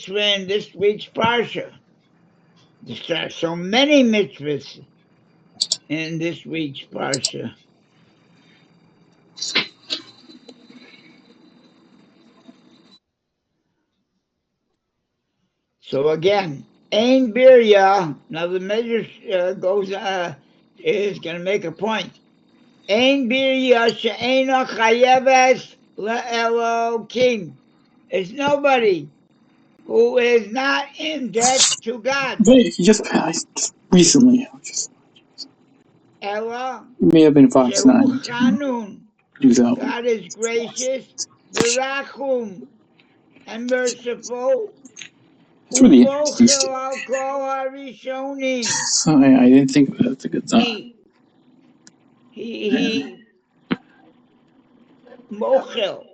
mitzvah in this week's Parsha. There are so many mitzvahs in this week's Parsha. So again, Ein Birya, now the Midrash is going to make a point. Ein Birya she'ena chayeves le'elokim. It's nobody who is not in debt to God. But he just passed recently. Ella It may have been Fox shehu 9. chanun. 2000. God is gracious, v'rachum, and merciful. It's really Umochel interesting. al kol harishonim. So I didn't think that's a good sign. He mochel.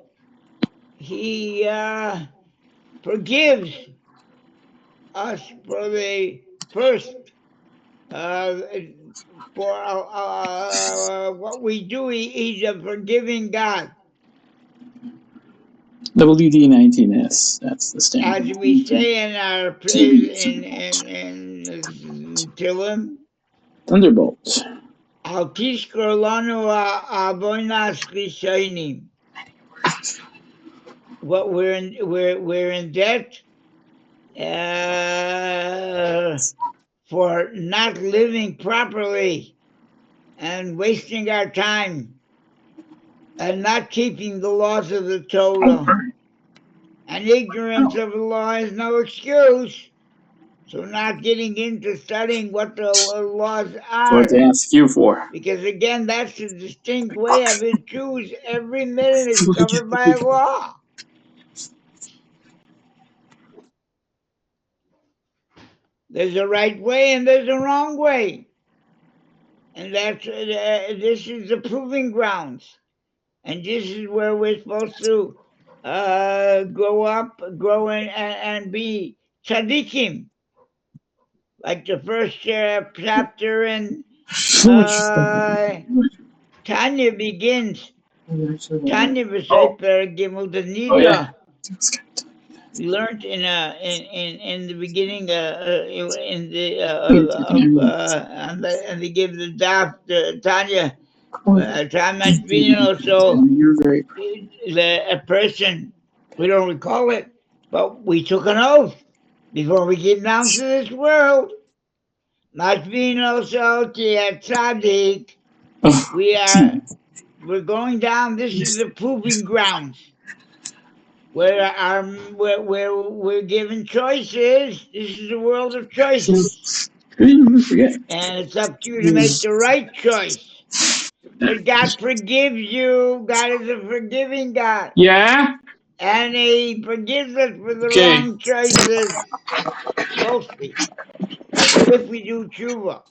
He forgives us for the first for what we do. He's a forgiving God. WD19S. That's the standard. As we say in our praise in Tillim, Thunderbolt. Al tishkor lanu avonas rishonim. What we're in debt for not living properly and wasting our time and not keeping the laws of the Torah. And ignorance of the law is no excuse. So not getting into studying what the laws are. What to ask you for. Because again, that's the distinct way of it. Jews, every minute is covered by law. There's a right way and there's a wrong way. And that's this is the proving grounds. And this is where we're supposed to grow and be tzaddikim. Like the first chapter in Tanya begins. Tanya v'sefer gimel denida. We learned in the beginning and they give the daf Tanya. So a person, we don't recall it, but we took an oath before we get down to this world. We're going down. This is the proving grounds where we're given choices. This is a world of choices, and it's up to you to make the right choice. But God forgives you. God is a forgiving God. Yeah? And He forgives us for the wrong choices, mostly. If we do tshuva,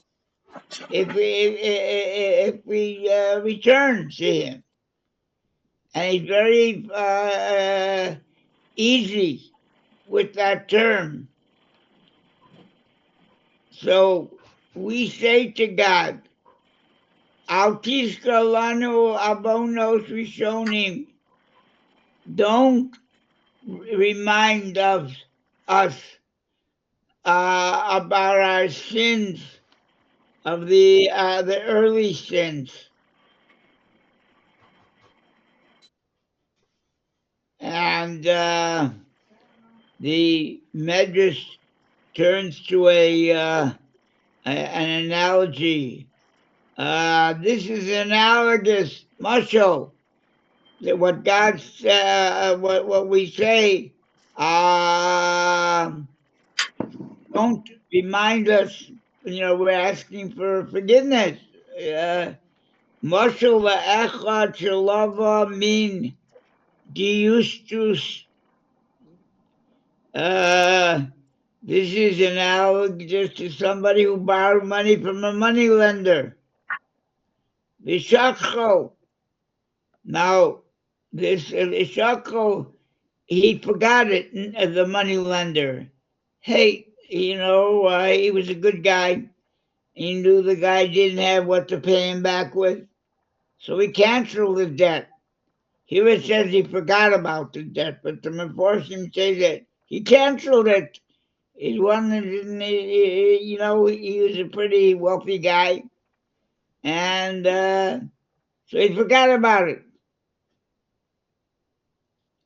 if we return to Him. And He's very easy with that term. So we say to God, Al tishka lanu abonos rishonim. Don't remind us about our sins of the early sins. And the Midrash turns to an analogy. This is analogous, mashal, that what God, what we say, don't remind us. We're asking for forgiveness. Mashal la'echad shalava min diustus. This is analogous to somebody who borrowed money from a money lender. Vishakho. Now, this Vishakho, he forgot it, the money lender. Hey, he was a good guy. He knew the guy didn't have what to pay him back with. So he canceled the debt. Here it says he forgot about the debt, but the Mishpatim say that He canceled it. He wanted, he was a pretty wealthy guy, and so he forgot about it.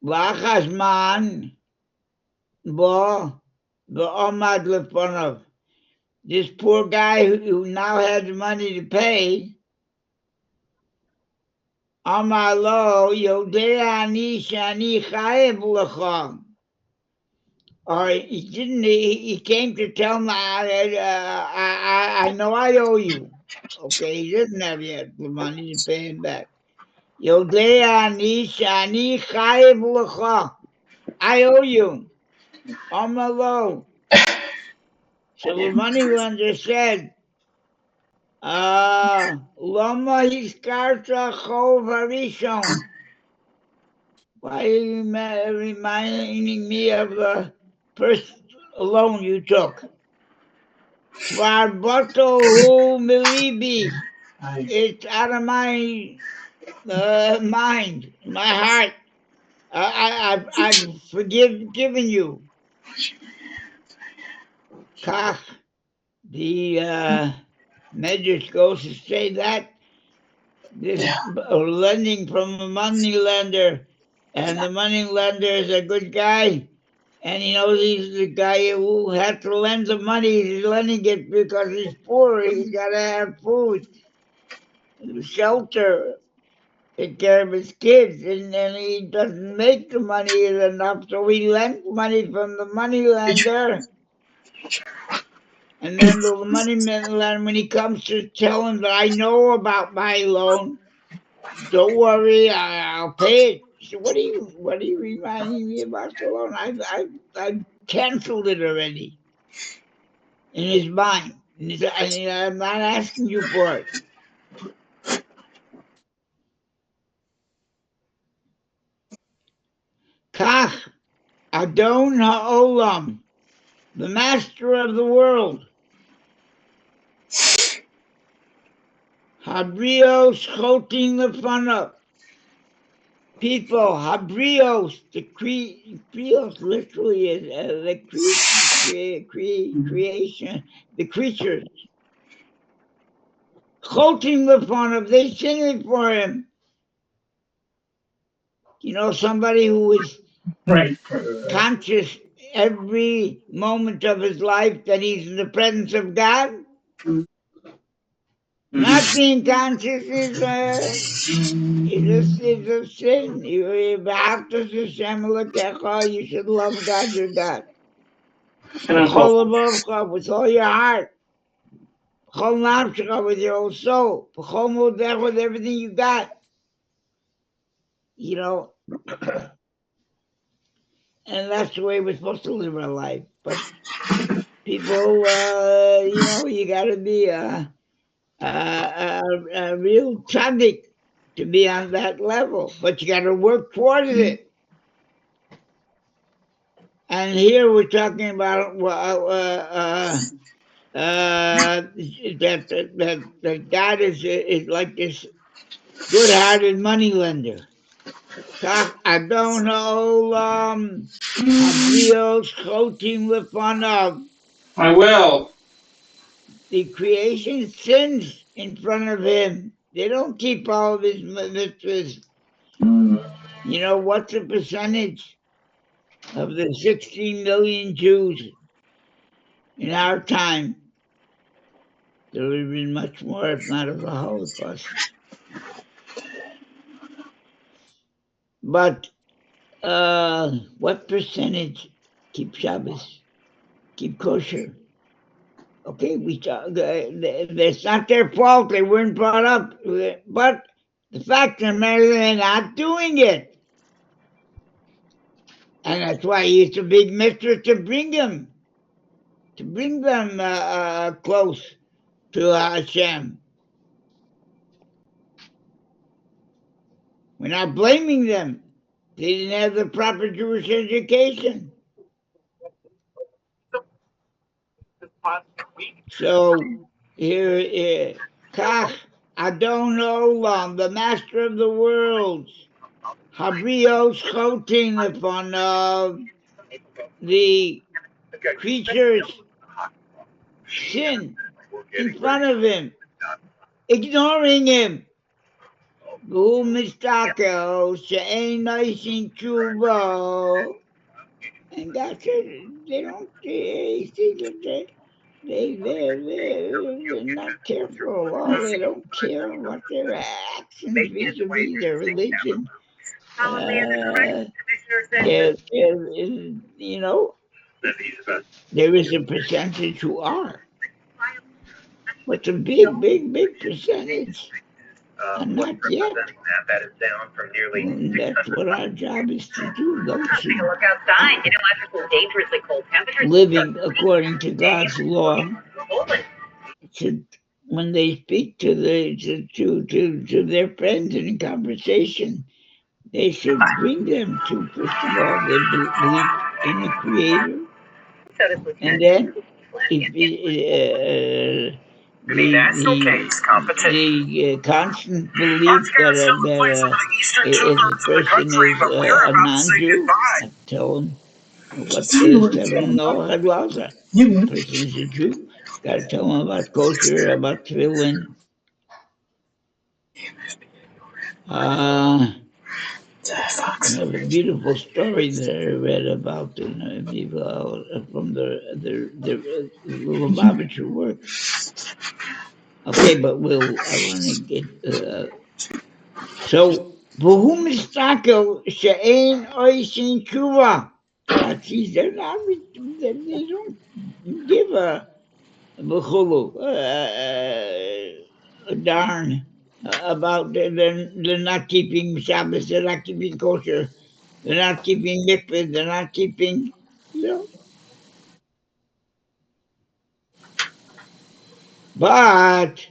V'achazman bo v'omad lefonov. This poor guy who now had the money to pay, Amar lo yodea ani shani chayev lecha. Or he came to tell me, I know I owe you. Okay, he didn't have yet the money to pay him back. Yodea ani shani chayev lecha. I owe you. Amar lo. So the moneylender said, Lama hiskarta chov harishon. Why are you reminding me of the first loan you took? Kvar milibi. It's out of my mind, my heart. I've forgiven you. Kach, the Midrash goes to say that this lending from a money lender, and the money lender is a good guy, and he knows he's the guy who had to lend the money. He's lending it because he's poor. He's got to have food, shelter, take care of his kids, and he doesn't make the money enough, so he lent money from the money lender. And then the money lender, when he comes to tell him that I know about my loan, don't worry, I'll pay it. He said, what are you reminding me about the loan? I've canceled it already. In his mind. I'm not asking you for it. Kach Adon Ha'olam, the master of the world. Habrios chotin lefanav. People, Habrios, the Krios literally is the creation, the creatures. Chotin lefanav, they sing for him. You know, somebody who is conscious every moment of his life that he's in the presence of God. Not being conscious is a sin. You should love God, your God. With all your heart. With your whole soul. With everything you got. You know, and that's the way we're supposed to live our life. But people, you got to be a real tzaddik to be on that level, but you got to work towards it. And here we're talking about that God is like this good-hearted moneylender. I don't know. Habrios chotim lefanav. I will. The creation sins in front of him. They don't keep all of his mitzvahs. You know, what's the percentage of the 16 million Jews in our time? There would have been much more, if not of the Holocaust. But what percentage keep Shabbos, keep kosher? Okay, it's not their fault. They weren't brought up. But the fact of the matter, they're not doing it. And that's why it's a big mitzvah to bring them close to Hashem. We're not blaming them. They didn't have the proper Jewish education. So here, Kach Adon Olam, the master of the worlds, Habrios Chotin upon the creatures sin in front of him, ignoring him. והוא מסתכל שאין עושים תשובה. And God said, they don't, they see that they're not careful. Oh, they don't care what their actions vis-a-vis their religion. You know, there is a percentage who are, but a big percentage are not yet. And that's what our job is to do. Those who look outside. You know, after some dangerously cold temperatures, living according to God's law should, when they speak to their friends in conversation, they should bring them to, first of all, their belief in the Creator, and then if the constant belief that if a person is a non-Jew, I tell them what the seven Noah laws are. A person is a Jew, got to tell them about kosher, about tefillin. I have a beautiful story that I read about in from the Lubavitcher work. Okay, but I want to get so. V'hu mistakel she'ein oishin tshuva. God sees they're not. They don't give a b'chulu a darn about they're not keeping Shabbos. They're not keeping kosher. They're not keeping mikvah. They're not keeping. But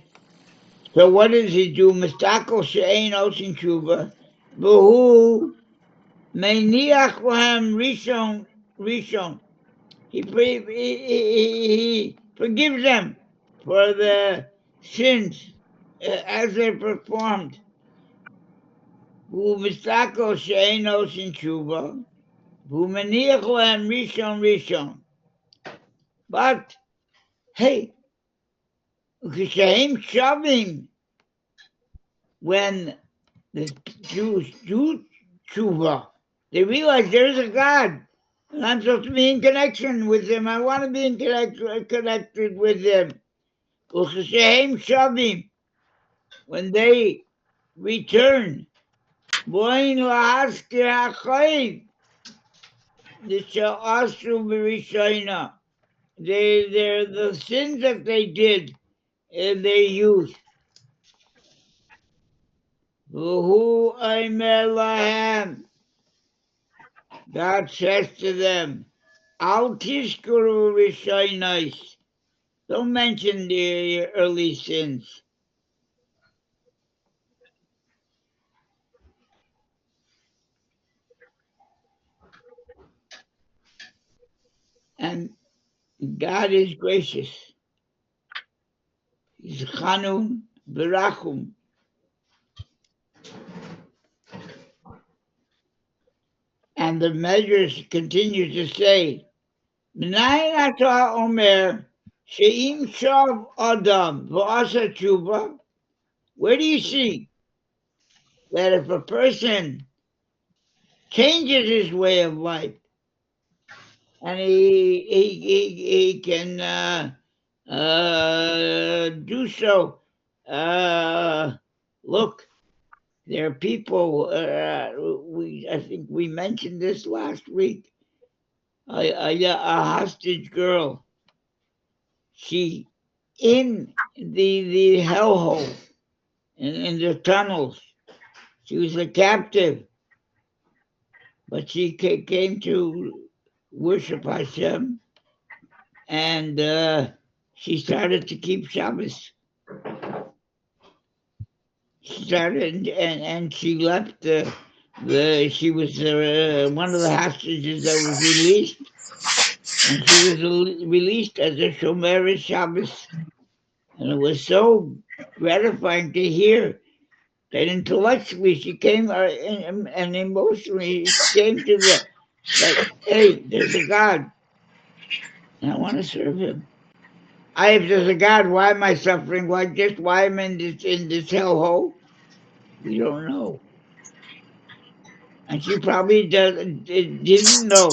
so what does he do? Mistakel she'ein osin tshuva, v'hu meiniach lahem rishon. He forgives them for the sins as they're performed. V'hu mistakel she'ein osin tshuva, v'hu meiniach lahem rishon. But hey, כשהם shoving, when the Jews do tshuva, they realize there's a God, and I'm supposed to be in connection with him. I want to be in connected with him. וכשהם shoving, when they return, בואין להזכיר החיים, שעשו בראשונה. They're the sins that they did in their youth. Who omer lahem, God says to them, Al tishkuru rishonos. Don't mention the early sins. And God is gracious. He's chanun berachum. And the Midrash continues to say, M'nayin ata omer she'im shav adam v'asa tshuva. Where do you see that if a person changes his way of life and he can do so? Look, there are people. I think we mentioned this last week. A hostage girl. She in the hellhole in the tunnels. She was a captive, but she came to worship Hashem, and she started to keep Shabbos. She started, and she left she was one of the hostages that was released, and she was released as a Shomer Shabbos. And it was so gratifying to hear that intellectually she came and emotionally she came to But hey, there's a God, and I want to serve Him. If there's a God, why am I suffering like this? Why am I in this hellhole? We don't know. And she probably didn't know.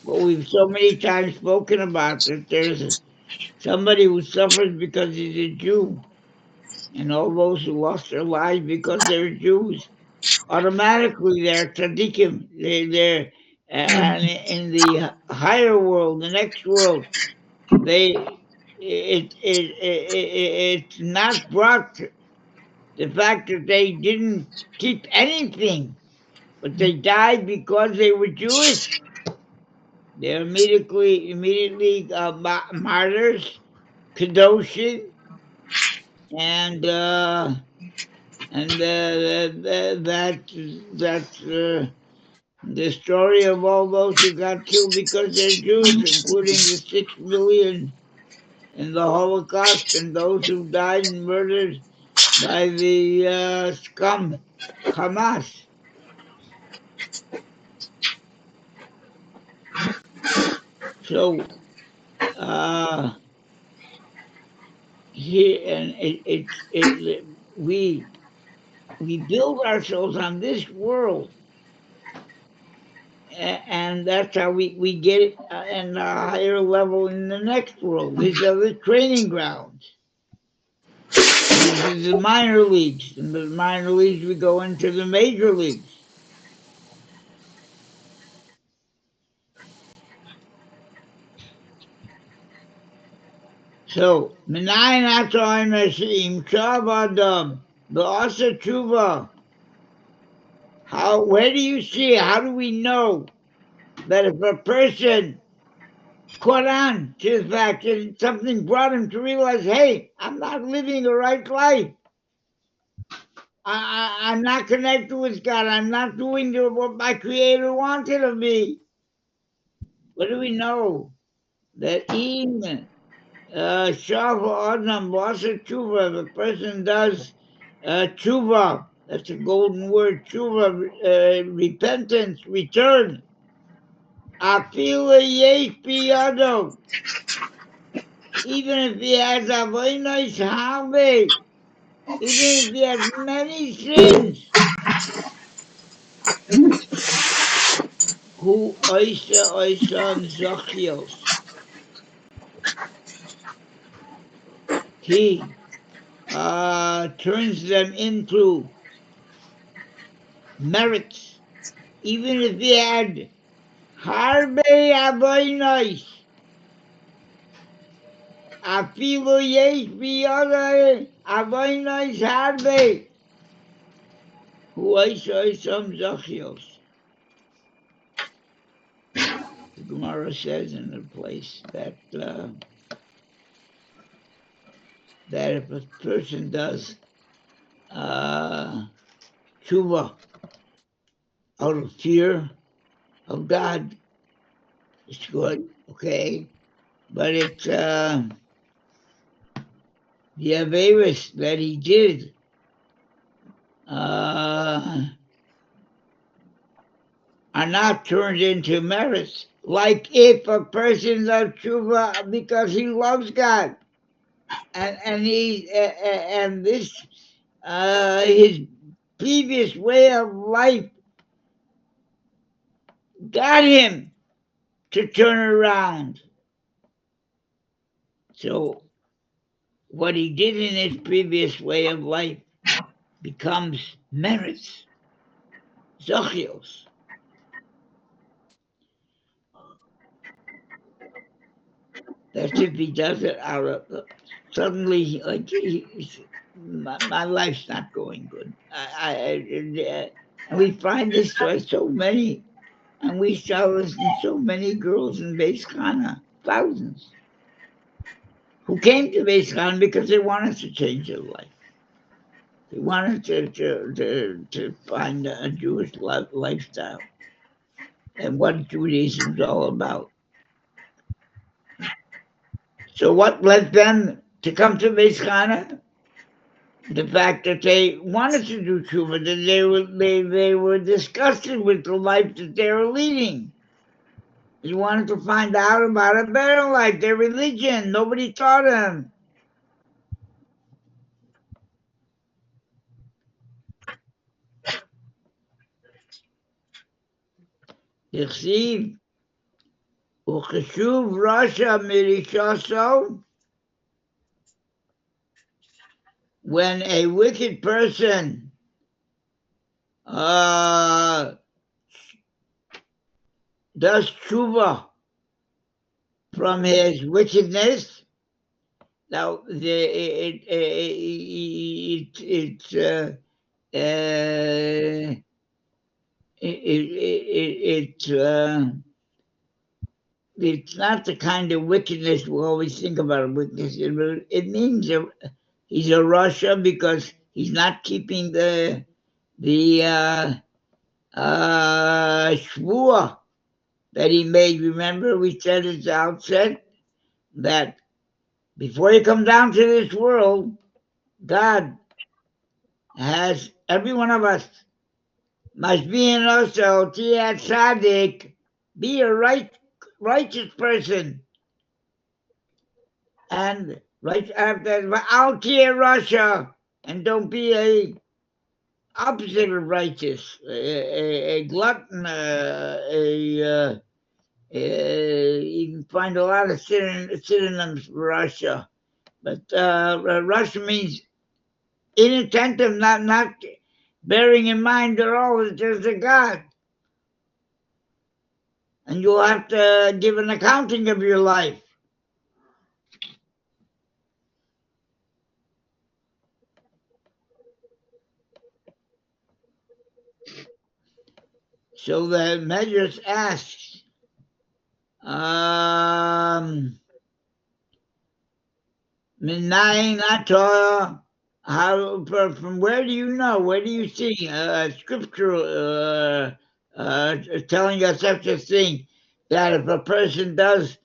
But we've so many times spoken about that there's somebody who suffers because he's a Jew. And all those who lost their lives because they're Jews, automatically they're tzaddikim. They're and in the higher world, the next world, it's not brought the fact that they didn't keep anything, but they died because they were Jewish. They're immediately martyrs, kadoshim, and that's the story of all those who got killed because they're Jews, including the 6 million in the Holocaust and those who died and murdered by the scum Hamas. So here and we build ourselves on this world, and that's how we get it in a higher level in the next world. These are the training grounds. These are the minor leagues. In the minor leagues, we go into the major leagues. So, Minayin Atoim Hashim Tshuva Adam Ba'asa Tshuva. Where do you see? How do we know that if a person caught on to the fact that something brought him to realize, hey, I'm not living a right life. I'm not connected with God. I'm not doing what my Creator wanted of me. What do we know? That in Shavu Adam Wasa Tshuva, if a person does tshuva, that's a golden word, tshuva, repentance, return. Afila yesh biyado. Even if he has avonos harbe, even if he has many sins, who oisa zachios, he turns them into merits. Even if he had harbe avonos, afilu yesh biyado avonos harbe, who oisa zachios. The Gemara says in a place that that if a person does tshuva out of fear of God, it's good, okay? But it's the Averis that he did are not turned into merits. Like if a person does tshuva because he loves God, and this his previous way of life got him to turn around. So what he did in his previous way of life becomes merits, zachios. That's if he does it out of suddenly, like my life's not going good. And we find this by so many, and we saw this in so many girls in Beis Chana, thousands, who came to Beis Chana because they wanted to change their life. They wanted to find a Jewish lifestyle and what Judaism's all about. So what led them to come to Beis Chana? the fact that they wanted to do tshuva, that they were disgusted with the life that they were leading. They wanted to find out about a better life, their religion. Nobody taught them. Yichsiv, Ucheshuv Rasha Mirishaso, when a wicked person does tshuva from his wickedness. Now, it's not the kind of wickedness we always think about wickedness. It means he's a Russia because he's not keeping the shvua that he made. Remember, we said at the outset that before you come down to this world, God has every one of us must be in us, tzaddik, be a righteous person. And right after Al Russia, and don't be a opposite of righteous, a glutton, you can find a lot of synonyms for Russia, but Russia means inattentive, not bearing in mind at all that there's a God. And you'll have to give an accounting of your life. So the Midrash asks, Minayin Torah, from where do you know? Where do you see scripture telling us such a thing, that if a person does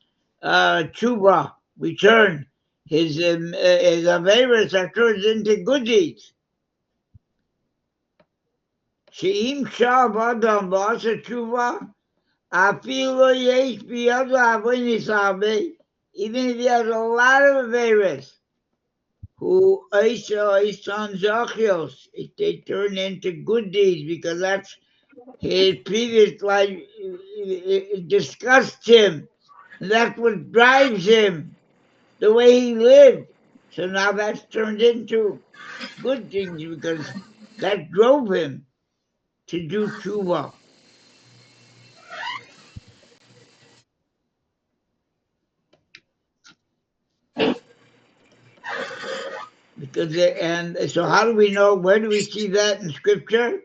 tshuva, return, his averas are turned into good deeds. She'im shav adam v'asa tshuva, afilo yesh biyado avonis harbe, even if he has a lot of averas, who Isan Zachios, they turn into good deeds, because that's his previous life. It disgusts him. That's what drives him, the way he lived. So now that's turned into good things, because that drove him to do tshuva. Because and so how do we know? Where do we see that in scripture?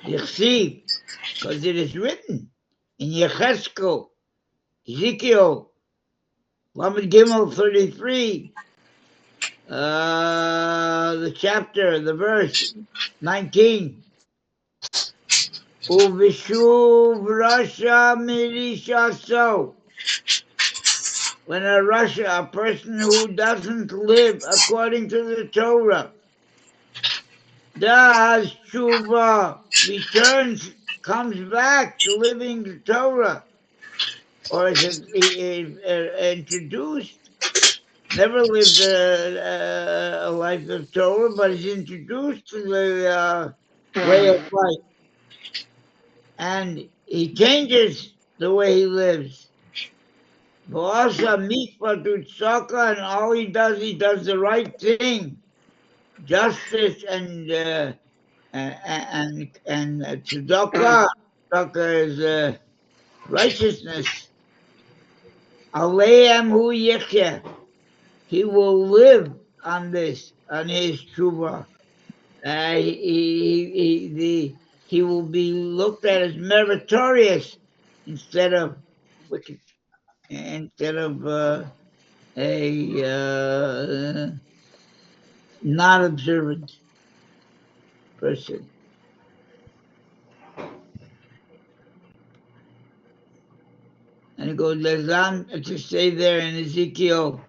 Yichsiv, because it is written in Yecheskel, Ezekiel, Lamed Gimel 33, the chapter, the verse 19. Uvishuv Rasha Mirishaso. When a Rasha, a person who doesn't live according to the Torah, does tshuva, returns, comes back to living the Torah, or is introduced, never lived a life of Torah, but is introduced to the way of life, and he changes the way he lives. V'asa mishpatim, and all he does the right thing, justice and tzedakah. Tzedakah is righteousness. Aleim hu yecheh. He will live on this, on his tshuva. He will be looked at as meritorious instead of wicked, instead of a non-observant person. And it goes on to say there in Ezekiel,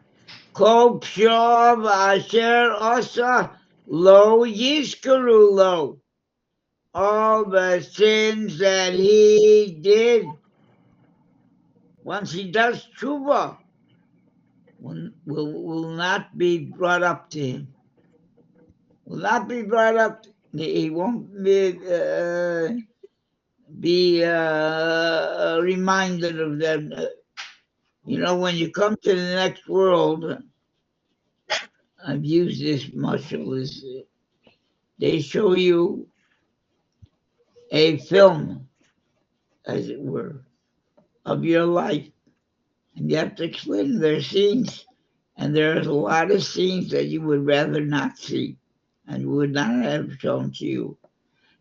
Kol pshor asher asa lo yizkaru lo. All the sins that he did, once he does tshuva, will not be brought up to him. Will not be brought up. He won't be reminded of them. You know, when you come to the next world, I've used this muscle, is they show you a film, as it were, of your life. And you have to explain their scenes. And there's a lot of scenes that you would rather not see and would not have shown to you.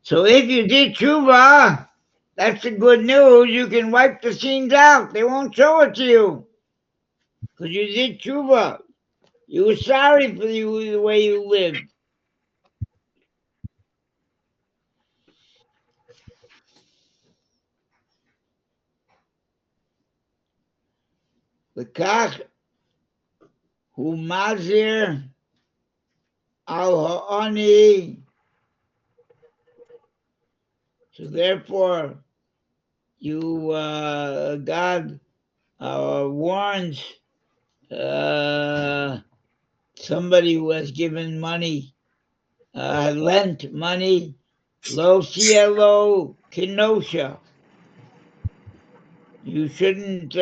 So if you did tshuva, that's the good news. You can wipe the scenes out. They won't show it to you because you did tshuva. You were sorry for the way you lived. L'kach hu mazir al ha'ani. So therefore, you God warns somebody who has given money, lent money, lo cielo kenosha. You shouldn't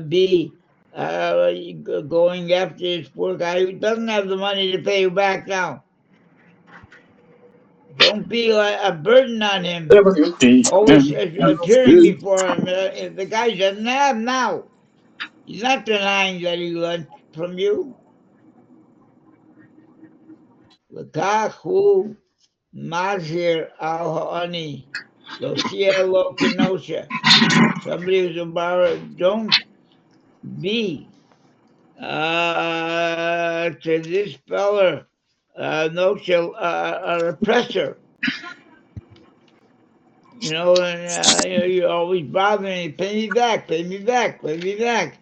be going after this poor guy who doesn't have the money to pay you back now. Don't be a burden on him. Always appearing before him. If the guy doesn't have now, he's not denying that he lent from you. L'kach hu mazir al ha'ani, lo cielo kenosha. Somebody who's a borrower, don't be to this feller, no, an oppressor. You know, and you're always bothering me. Pay me back, pay me back, pay me back.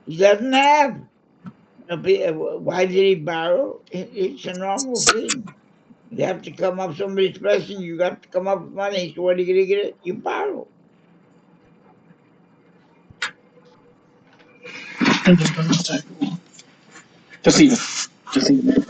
He doesn't have. Why did he borrow? It's a normal thing. You have to come up, somebody's pressing, you got to come up with money. So what are you going to get it? You borrow. Just leave it. Just leave it.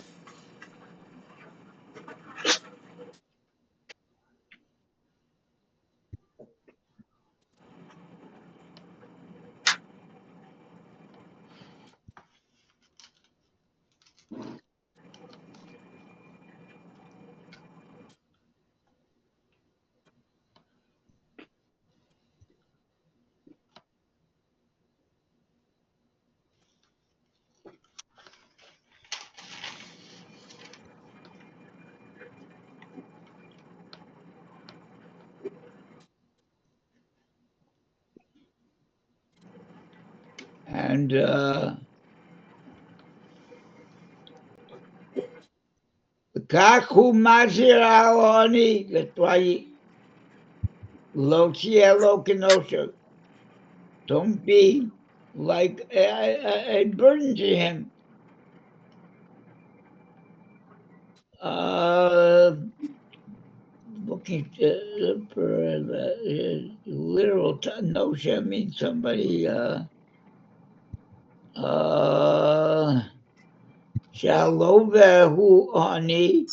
And Kaku Mazir Aloni, that's why Lo Cielo Kenosha. Don't be like a burden to him. Looking for literal nosha means somebody Shalovehu ani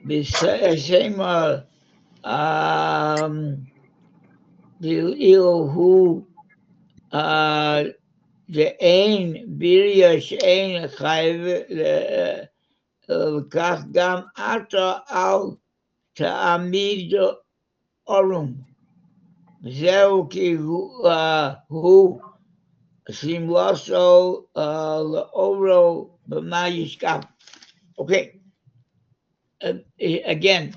b'sema Ilhu Je'ein birya she'ein chayv וכך גם אתה אל תעמיד עורם. זהו כי הוא שמלוסו לאורו במה ישכב. Okay, again,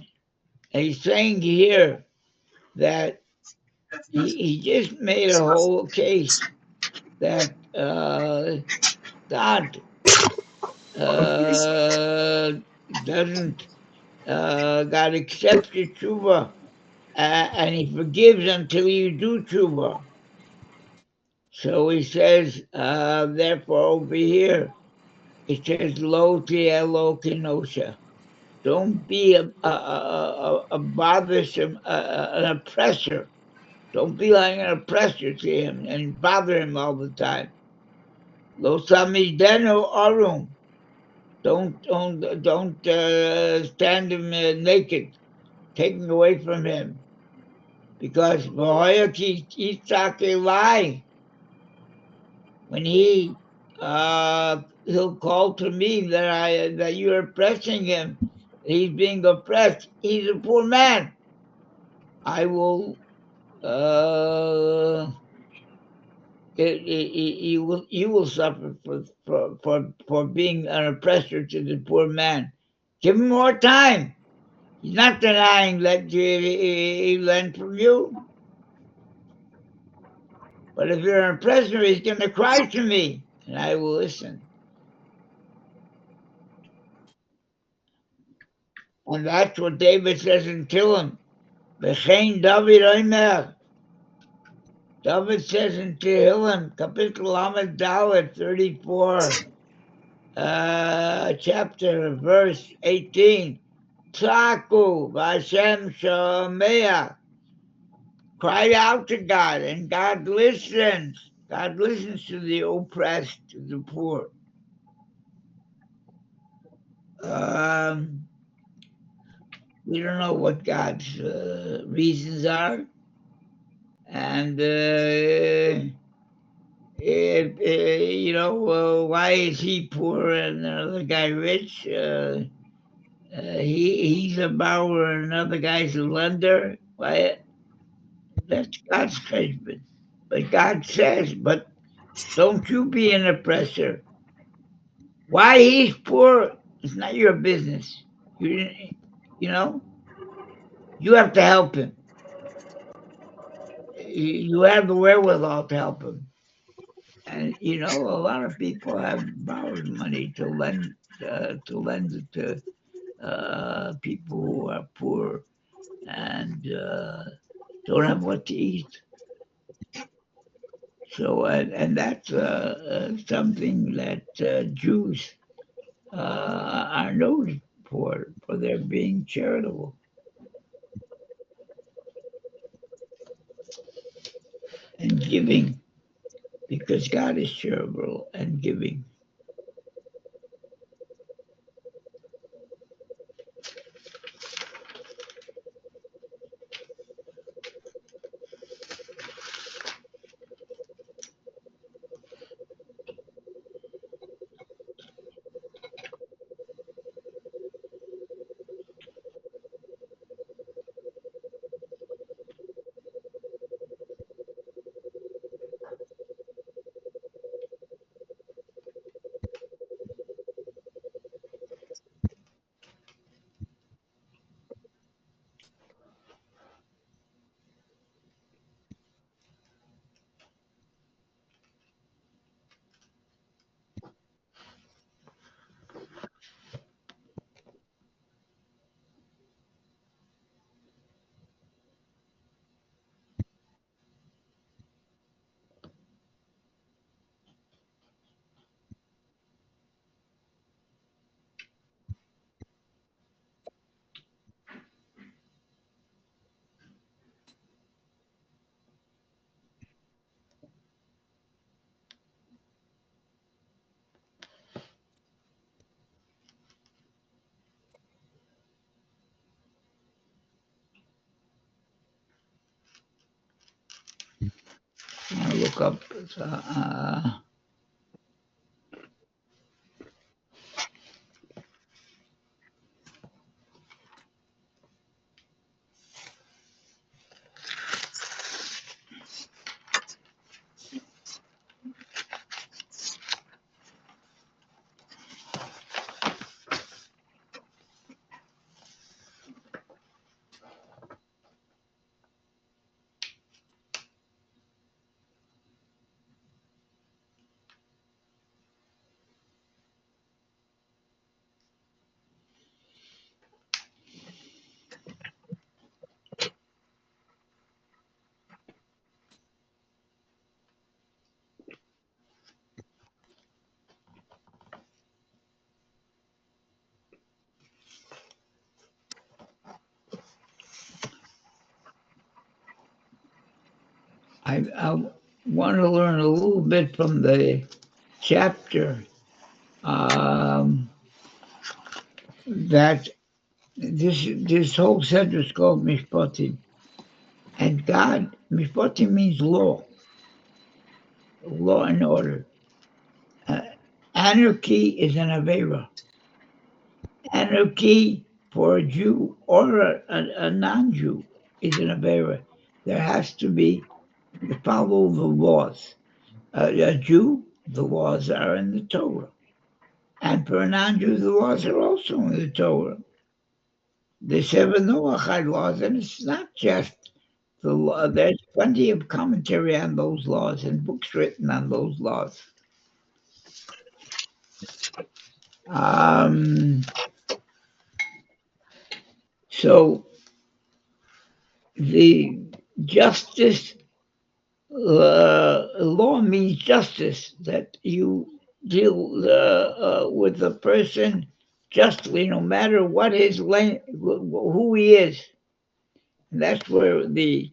he's saying here that he just made a whole case that God doesn't, God accepts your tshuva and he forgives until you do tshuva. So he says, therefore over here, it says, Lo tieh lo kenosha. Don't be a bothersome, an oppressor. Don't be like an oppressor to him and bother him all the time. Lo samidenu arum. Don't stand him naked, taking away from him. Because V'hoyati Yitzhak Eli, when he'll call to me that you are oppressing him, he's being oppressed. He's a poor man. I will. You will suffer for being an oppressor to the poor man. Give him more time. He's not denying that he lent from you. But if you're an oppressor, he's going to cry to me, and I will listen. And that's what David says in Tehillim. V'chein David Omer. David says in Tehillim, Kapitel Lamed Dalet 34, chapter, verse 18. Tzaku v'Hashem shomea. Cry out to God, and God listens. God listens to the oppressed, to the poor. We don't know what God's reasons are, and why is he poor and another guy rich? He's a borrower and another guy's a lender. Why? That's God's judgment. But God says, but don't you be an oppressor. Why he's poor, it's not your business. You have to help him. You have the wherewithal to help him. And a lot of people have borrowed money to lend it to people who are poor and don't have what to eat. So and that's something that Jews are noted for their being charitable and giving, because God is charitable and giving. I look up. I want to learn a little bit from the chapter that this whole chapter is called Mishpatim. And God, Mishpatim means law and order. Anarchy is an Avera. Anarchy for a Jew or a non-Jew is an Avera. There has to be to follow the laws. A Jew, the laws are in the Torah. And for a non-Jew, the laws are also in the Torah. The seven Noachide laws, and it's not just the law. There's plenty of commentary on those laws and books written on those laws. So the justice law means justice, that you deal with the person justly, no matter what his who he is. And that's where the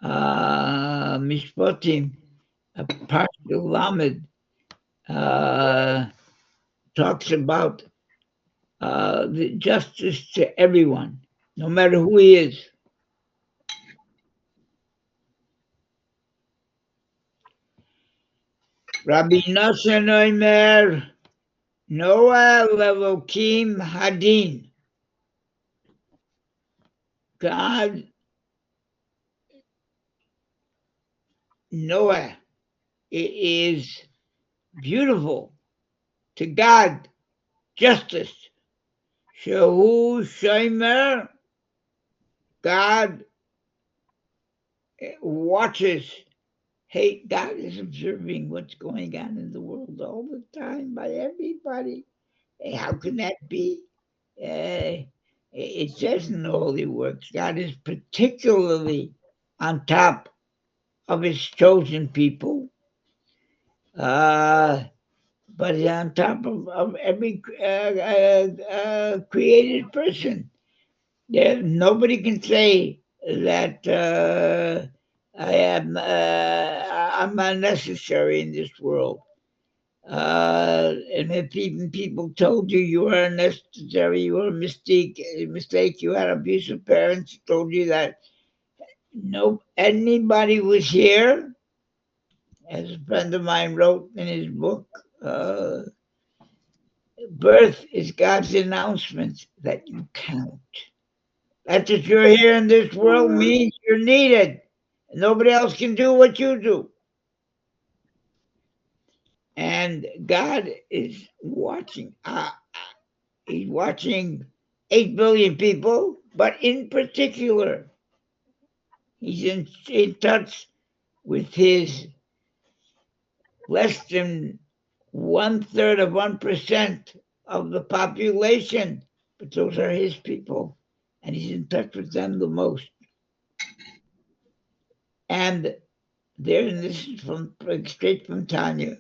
Mishpatim, Parshas Lamed, talks about the justice to everyone, no matter who he is. Rabbi Moshe Feller, Noah Levokim Hadin. God, Noah is beautiful to God, justice. Shehu Shomer, God watches. Hey, God is observing what's going on in the world all the time by everybody. Hey, how can that be? It says in the Holy Works, God is particularly on top of his chosen people, but he's on top of every created person. Nobody can say that I'm unnecessary in this world. And if even people told you you were unnecessary, you were a mistake, you had abusive parents told you that, no, anybody was here, as a friend of mine wrote in his book, birth is God's announcement that you count. That you're here in this world means you're needed. Nobody else can do what you do. And God is watching. He's watching 8 billion people, but in particular, he's in touch with his less than 1/3 of 1% of the population, but those are his people, and he's in touch with them the most. And this is straight from Tanya.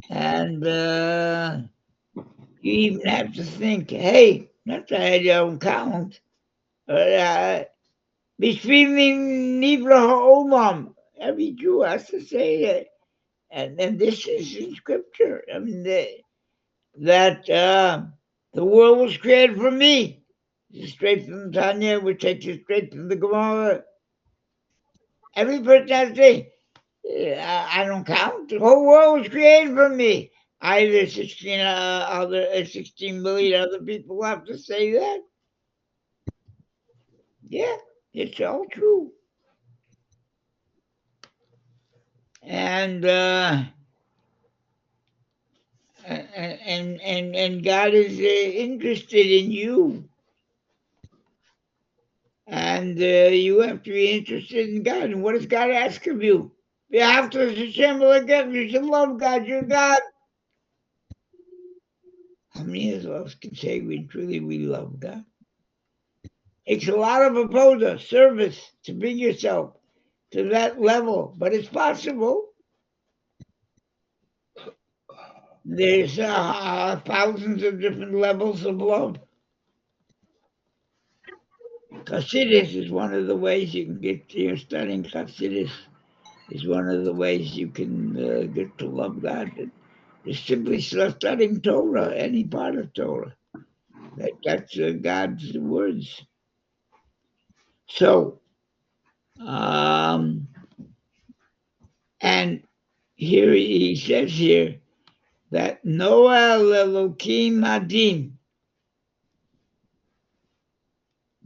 And you even have to think, hey, not that I don't count, but Bishvili Nivra Ha'olam. Every Jew has to say it. And then this is in scripture. I mean, that the world was created for me. This is straight from Tanya, which takes you straight from the Gemara. Every person has to say, I don't count. The whole world was created for me. Either 16 million other people have to say that. Yeah, it's all true. And God is interested in you, and you have to be interested in God. And what does God ask of you? You have to again. You should love God. You're God. How many of us can say we love God? It's a lot of avoda, service to bring yourself to that level, but it's possible. There's thousands of different levels of love. Chassidus is one of the ways you can get to your studying Chassidus. is one of the ways you can get to love God. It's simply studying Torah, any part of Torah. That's God's words. So, and here he says here that Noah Elokim Hadim,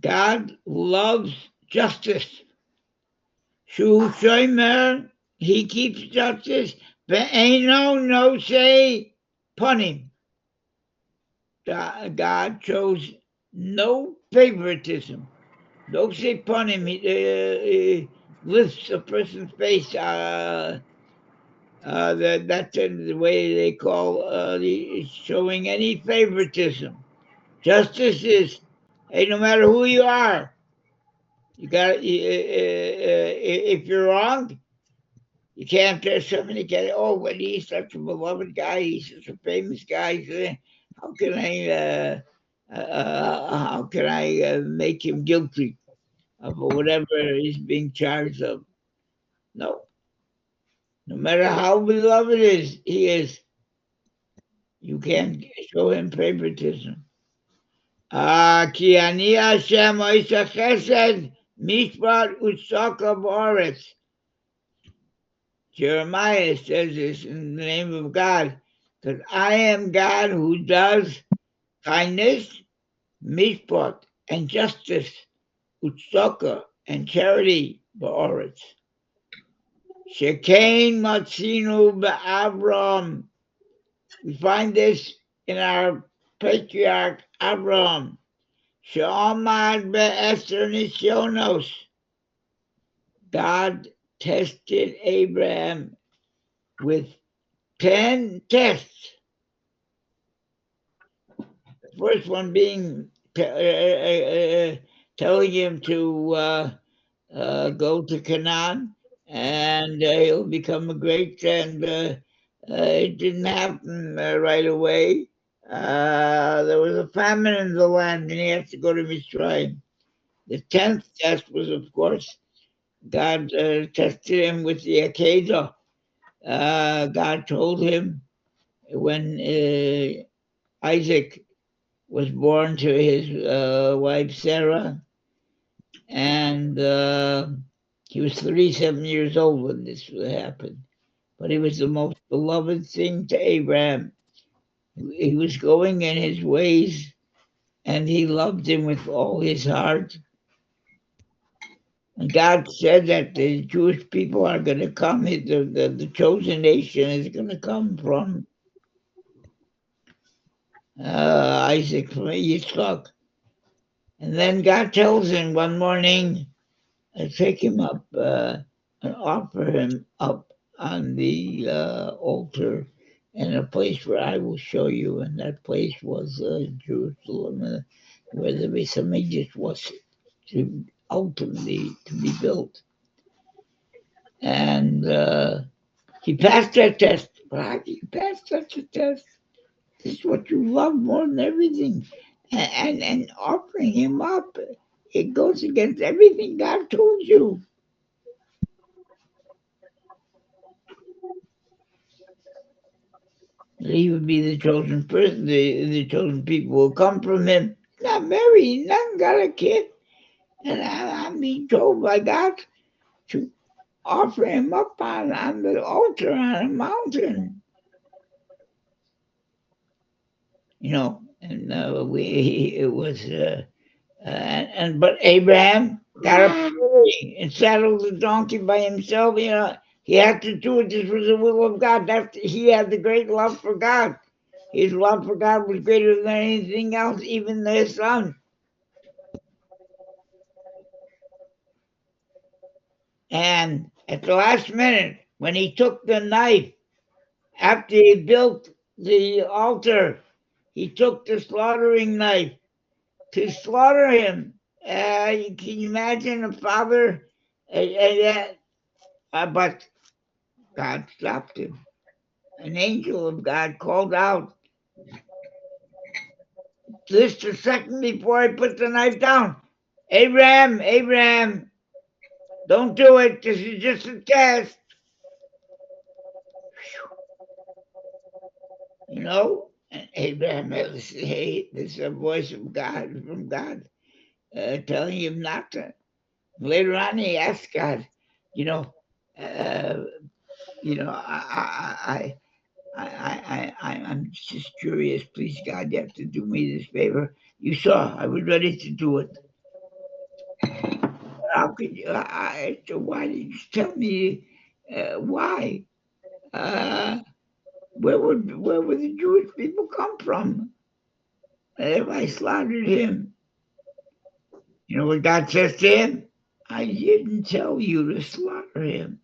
God loves justice. Shu Shomer, he keeps justice. Ve'eno no say punim. God shows no favoritism. No say punim. He lifts a person's face. That's the way they call showing any favoritism. Justice is, hey, no matter who you are, you got if you're wrong, you can't. Somebody can. Oh, when he's such a beloved guy, he's such a famous guy. How can I make him guilty of whatever he's being charged of? No. No matter how beloved he is, you can't show him favoritism. Ki ani Hashem oisha chesed mishpat utzaka b'oretz. Jeremiah says this in the name of God, that I am God who does kindness, mishpat, and justice, utzaka, and charity b'oretz. Shekain matzinu be'Avram. We find this in our patriarch Abraham. She'amad be'eser nisyonos. God tested Abraham with 10 tests. The first one being telling him to go to Canaan and he'll become a great, and it didn't happen right away. There was a famine in the land and he had to go to Mitzrayim. The 10th test was, of course, God tested him with the Akedah. God told him when Isaac was born to his wife Sarah, and he was 37 years old when this happened. But he was the most beloved thing to Abraham. He was going in his ways, and he loved him with all his heart. And God said that the Jewish people are going to come, the chosen nation is going to come from Isaac, from Yitzchak. And then God tells him one morning, take him up and offer him up on the altar in a place where I will show you. And that place was Jerusalem, where the Beis Hamikdash was to ultimately to be built. And he passed that test. But how do you pass such a test? This is what you love more than everything. And offering him up, it goes against everything God told you. He would be the chosen person, the chosen people will come from him. Not married, not got a kid. And I'm being told by God to offer him up on the altar on a mountain. And it was, but Abraham got up early and saddled the donkey by himself. He had to do it. This was the will of God. He had the great love for God. His love for God was greater than anything else, even his son. And at the last minute, when he took the knife, after he built the altar, he took the slaughtering knife to slaughter him. Can you imagine a father? But God stopped him. An angel of God called out, just a second before I put the knife down, Abraham, don't do it. This is just a test. And Abraham had to say, hey, this is a voice of God, from God, telling him not to. Later on, he asked God, you know, uh, I'm just curious. Please, God, you have to do me this favor. You saw I was ready to do it. How could you? So why did you tell me? Why? Uh, where would the Jewish people come from if I slaughtered him? You know what God says to him? I didn't tell you to slaughter him.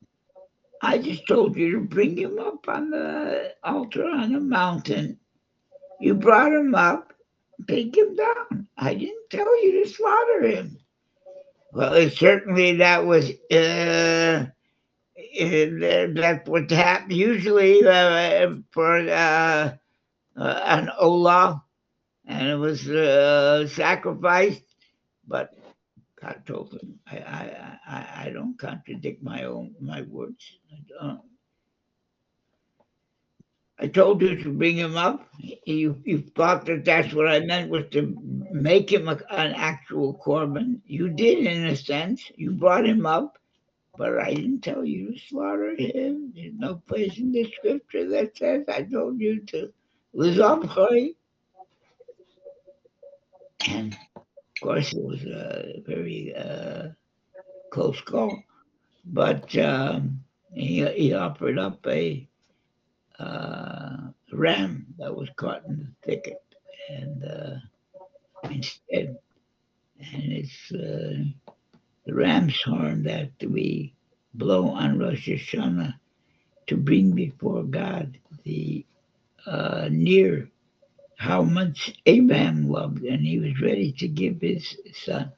I just told you to bring him up on the altar on the mountain. You brought him up, take him down. I didn't tell you to slaughter him. Well, certainly that was that's what happened. Usually for an olah, and it was sacrificed. But God told him, I don't contradict my words. I told you to bring him up. You thought that that's what I meant was to make him an actual korban. You did, in a sense. You brought him up, but I didn't tell you to slaughter him. There's no place in the scripture that says I told you to lizabchoi. And of course, it was a very close call. But he offered up a ram that was caught in the thicket, and instead, and it's the ram's horn that we blow on Rosh Hashanah to bring before God the near how much Abraham loved, and he was ready to give his son.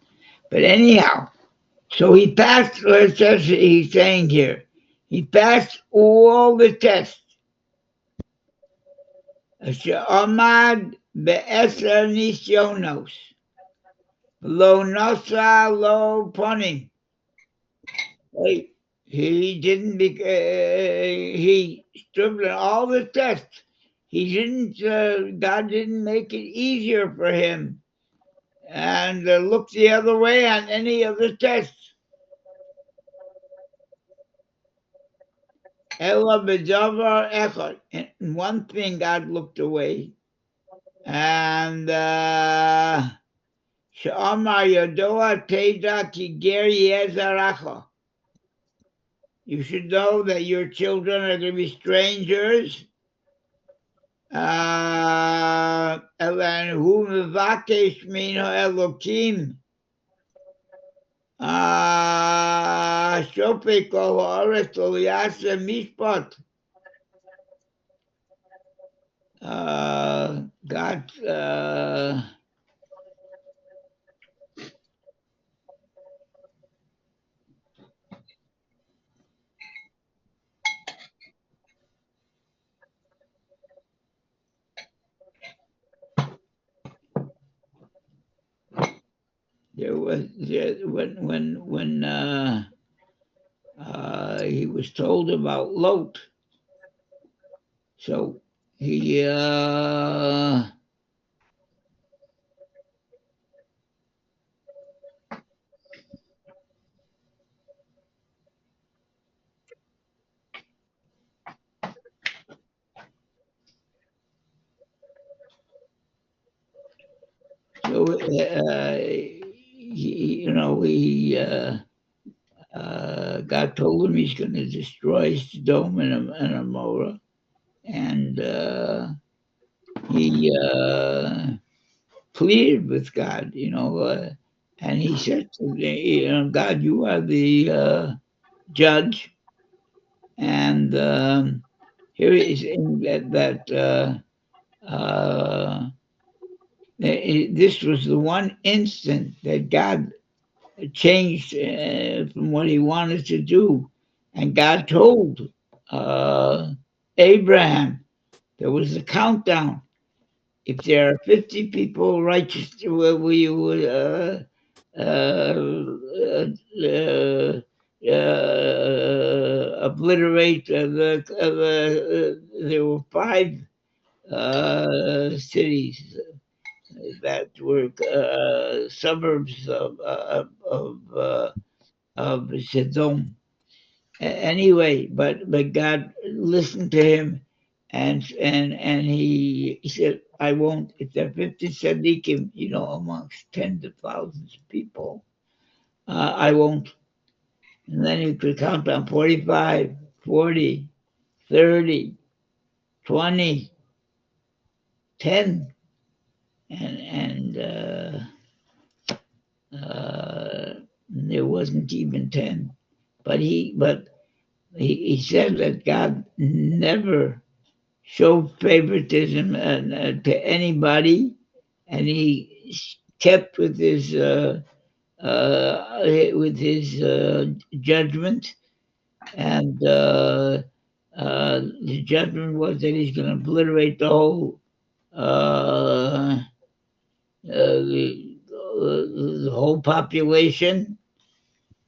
But anyhow, so he passed. It says he's saying here, he passed all the tests. Amad be'eser nisyonos, lo nosa lo ponim. He didn't. He stood in all the tests. He didn't. God didn't make it easier for him, and look the other way on any of the tests. Ela b'davar echad. And one thing God looked away, and she'amar yodoa teda ki ger yezaracha. You should know that your children are going to be strangers. Elan hu mevakesh mino Elokim. Shopek kol haaretz lo yaseh mishpat. God, there was when he was told about Lot, so he so he God told him he's going to destroy Sodom and Amorah, and he pleaded with God, and he said, God, you are the judge, and here is in that this was the one instant that God changed from what he wanted to do. And God told Abraham, there was a countdown. If there are 50 people righteous, will you obliterate there were 5 cities that were suburbs of Sodom. Anyway, but God listened to him, and he said, "I won't." If there are 50 tzaddikim, amongst tens of thousands of people, I won't. And then you could count on 45, 40, 30, 20, 10, and there wasn't even 10. But he said that God never showed favoritism to anybody, and he kept with his judgment, and the judgment was that he's going to obliterate the whole the whole population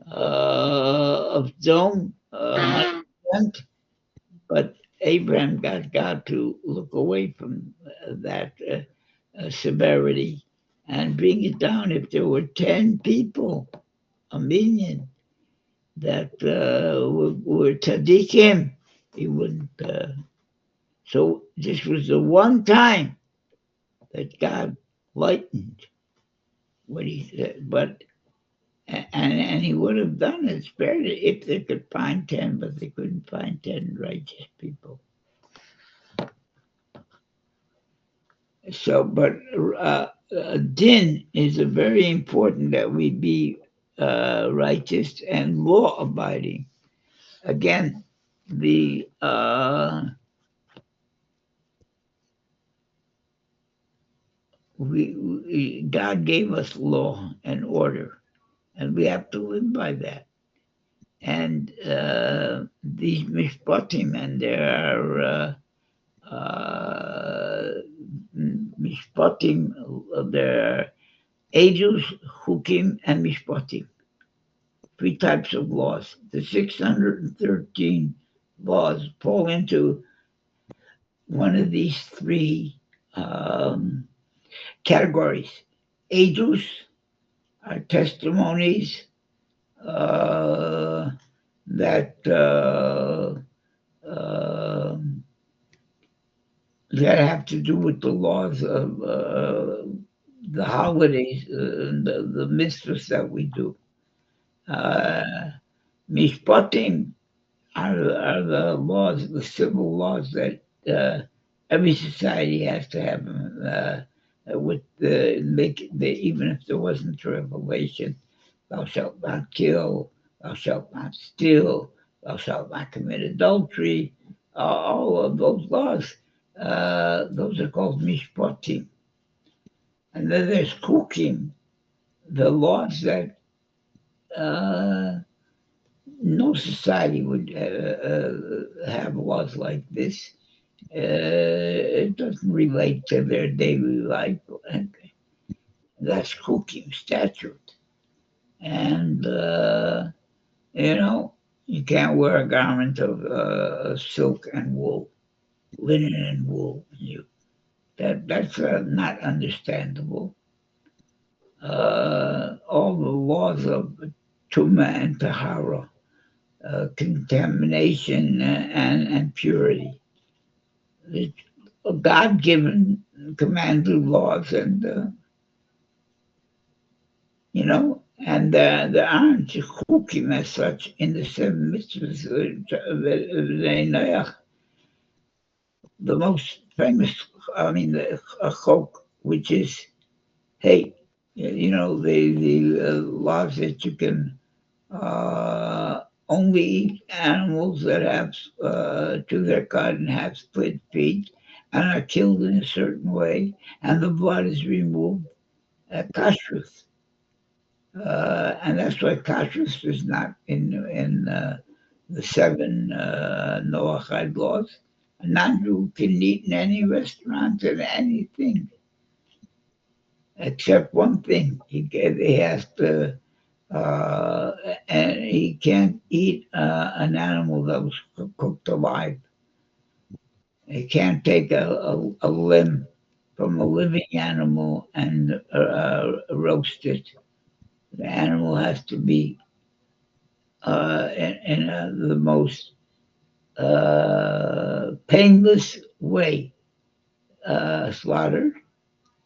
of Dome, 100%. But Abraham got God to look away from that severity and bring it down. If there were 10 people, a million, that were tzaddikim, he wouldn't. So this was the one time that God lightened what he said, and he would have done it spared it if they could find 10, but they couldn't find 10 righteous people. So, but din is a very important that we be righteous and law abiding. Again, the God gave us law and order, and we have to live by that. And these mishpatim, and there are mishpatim, there are edus, hukim, and mishpatim. 3 types of laws. The 613 laws fall into one of these 3 categories. Edus are testimonies that that have to do with the laws of the holidays, the mitzvahs that we do. Mishpatim are the laws, the civil laws that every society has to have with even if there wasn't a revelation. Thou shalt not kill, thou shalt not steal, thou shalt not commit adultery. All of those laws, those are called mishpatim. And then there's kukim, the laws that no society would have laws like this. It doesn't relate to their daily life. And that's kukim, statute. And you can't wear a garment of silk and wool, linen and wool. That's not understandable. All the laws of tuma and tahara, contamination and purity. It's God-given commanded laws, and and there aren't chukim as such in the 7 mitzvahs of the most famous, the chok, which is, hey, the laws that you can only eat animals that have to their cut and have split feet and are killed in a certain way, and the blood is removed. Kashrus. And that's why kashrus is not in the 7 Noahide laws. A non-Jew can eat in any restaurant and anything, except one thing. He has to, and he can't eat an animal that was cooked alive. They can't take a limb from a living animal and roast it. The animal has to be in the most painless way slaughtered,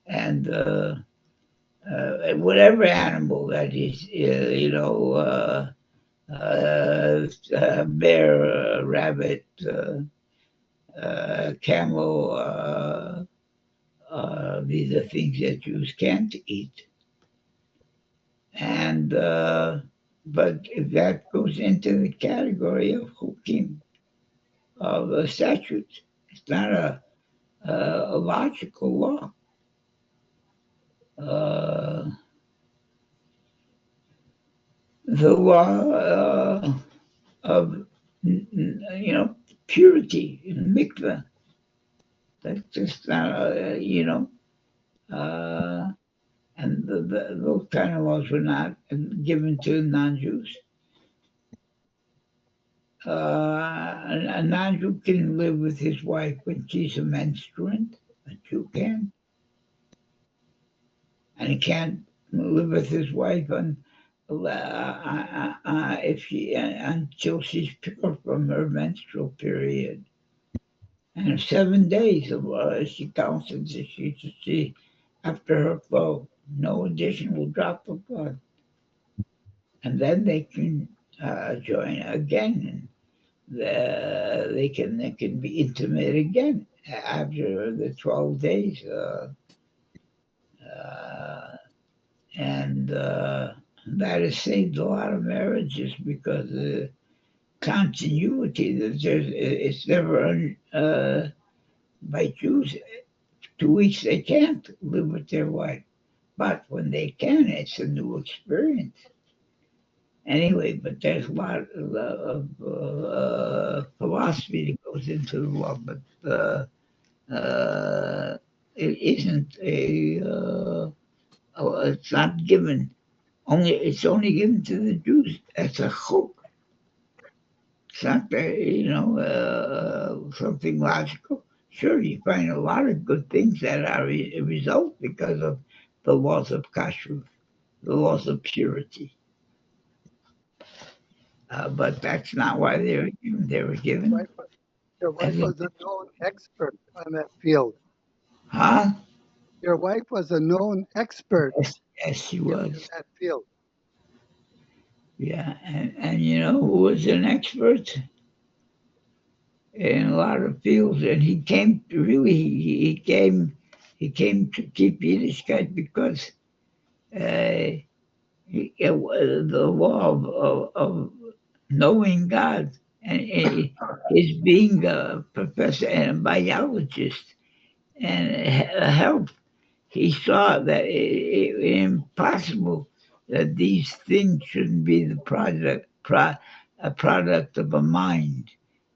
and whatever animal that is, bear, rabbit, camel. These are things that Jews can't eat, and but that goes into the category of hukim, of a statute. It's not a logical law. Uh, the law of purity in mikveh. That's just not and those kind of laws were not given to non-Jews. A non-Jew can live with his wife when she's a menstruant. A Jew can, and he can't live with his wife if she until she's pure from her menstrual period. And 7 days she counts as she after her flow, no additional drop of blood, and then they can join again. They can be intimate again after the 12 days, and that has saved a lot of marriages because the continuity that it's never by Jews. 2 weeks they can't live with their wife, but when they can, it's a new experience. Anyway, but there's a lot of philosophy that goes into the law, but it isn't it's not given. It's only given to the Jews. That's a chok. It's not something logical. Sure, you find a lot of good things that are a result because of the laws of kashrut, the laws of purity. But that's not why they were given. They were given. Your wife was a known expert on that field. Huh? Your wife was a known expert Yes, she in was. that field. Yeah, and you know who was an expert in a lot of fields, and he came really he came to keep Yiddishkeit because the law of knowing God and his being a professor and a biologist and health, he saw that it impossible that these things shouldn't be the a product of a mind,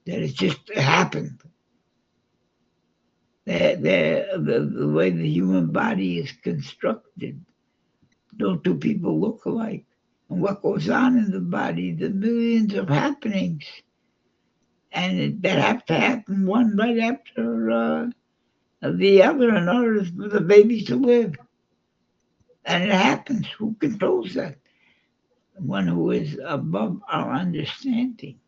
that it just happened. The way the human body is constructed, no two people look alike. And what goes on in the body, the millions of happenings, and that have to happen one right after the other in order for the baby to live. And it happens. Who controls that? One who is above our understanding.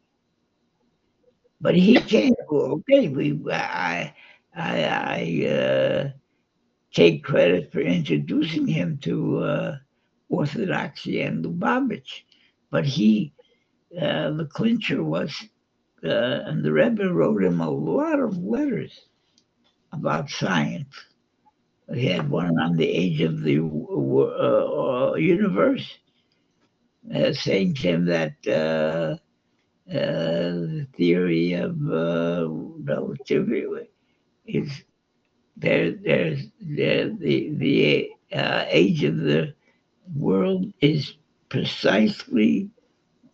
But he came. Okay, I take credit for introducing him to Orthodoxy and Lubavitch, but the clincher was, and the Rebbe wrote him a lot of letters about science. He had one on the age of the universe, saying to him that the theory of relativity is the age of the world is precisely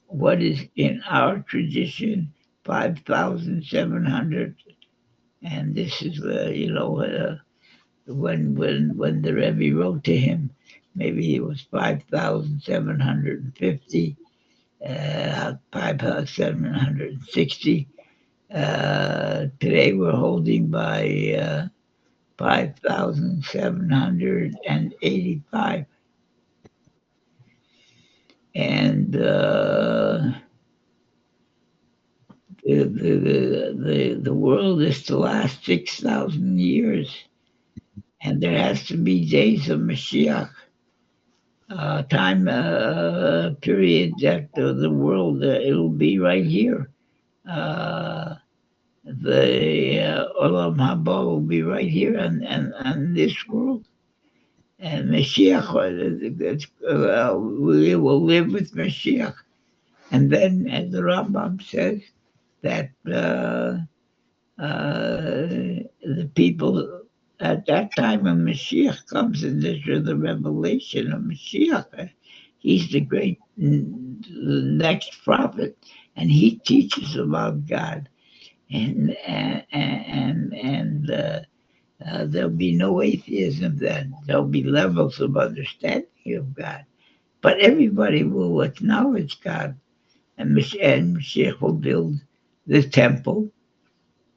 what is in our tradition 5,700, and this is when the Rebbe wrote to him, maybe it was 5,750, 5,760 Today we're holding by 5,785. And the world is to last 6,000 years. And there has to be days of Mashiach, time period that the world, it'll be right here. The Olam Haba will be right here on this world. And Mashiach, we will live with Mashiach. And then, as the Rambam says, that the people at that time when Mashiach comes, and this is the revelation of Mashiach, he's the great next prophet, and he teaches about God, and there'll be no atheism then. There'll be levels of understanding of God, but everybody will acknowledge God, and Mashiach will build the temple,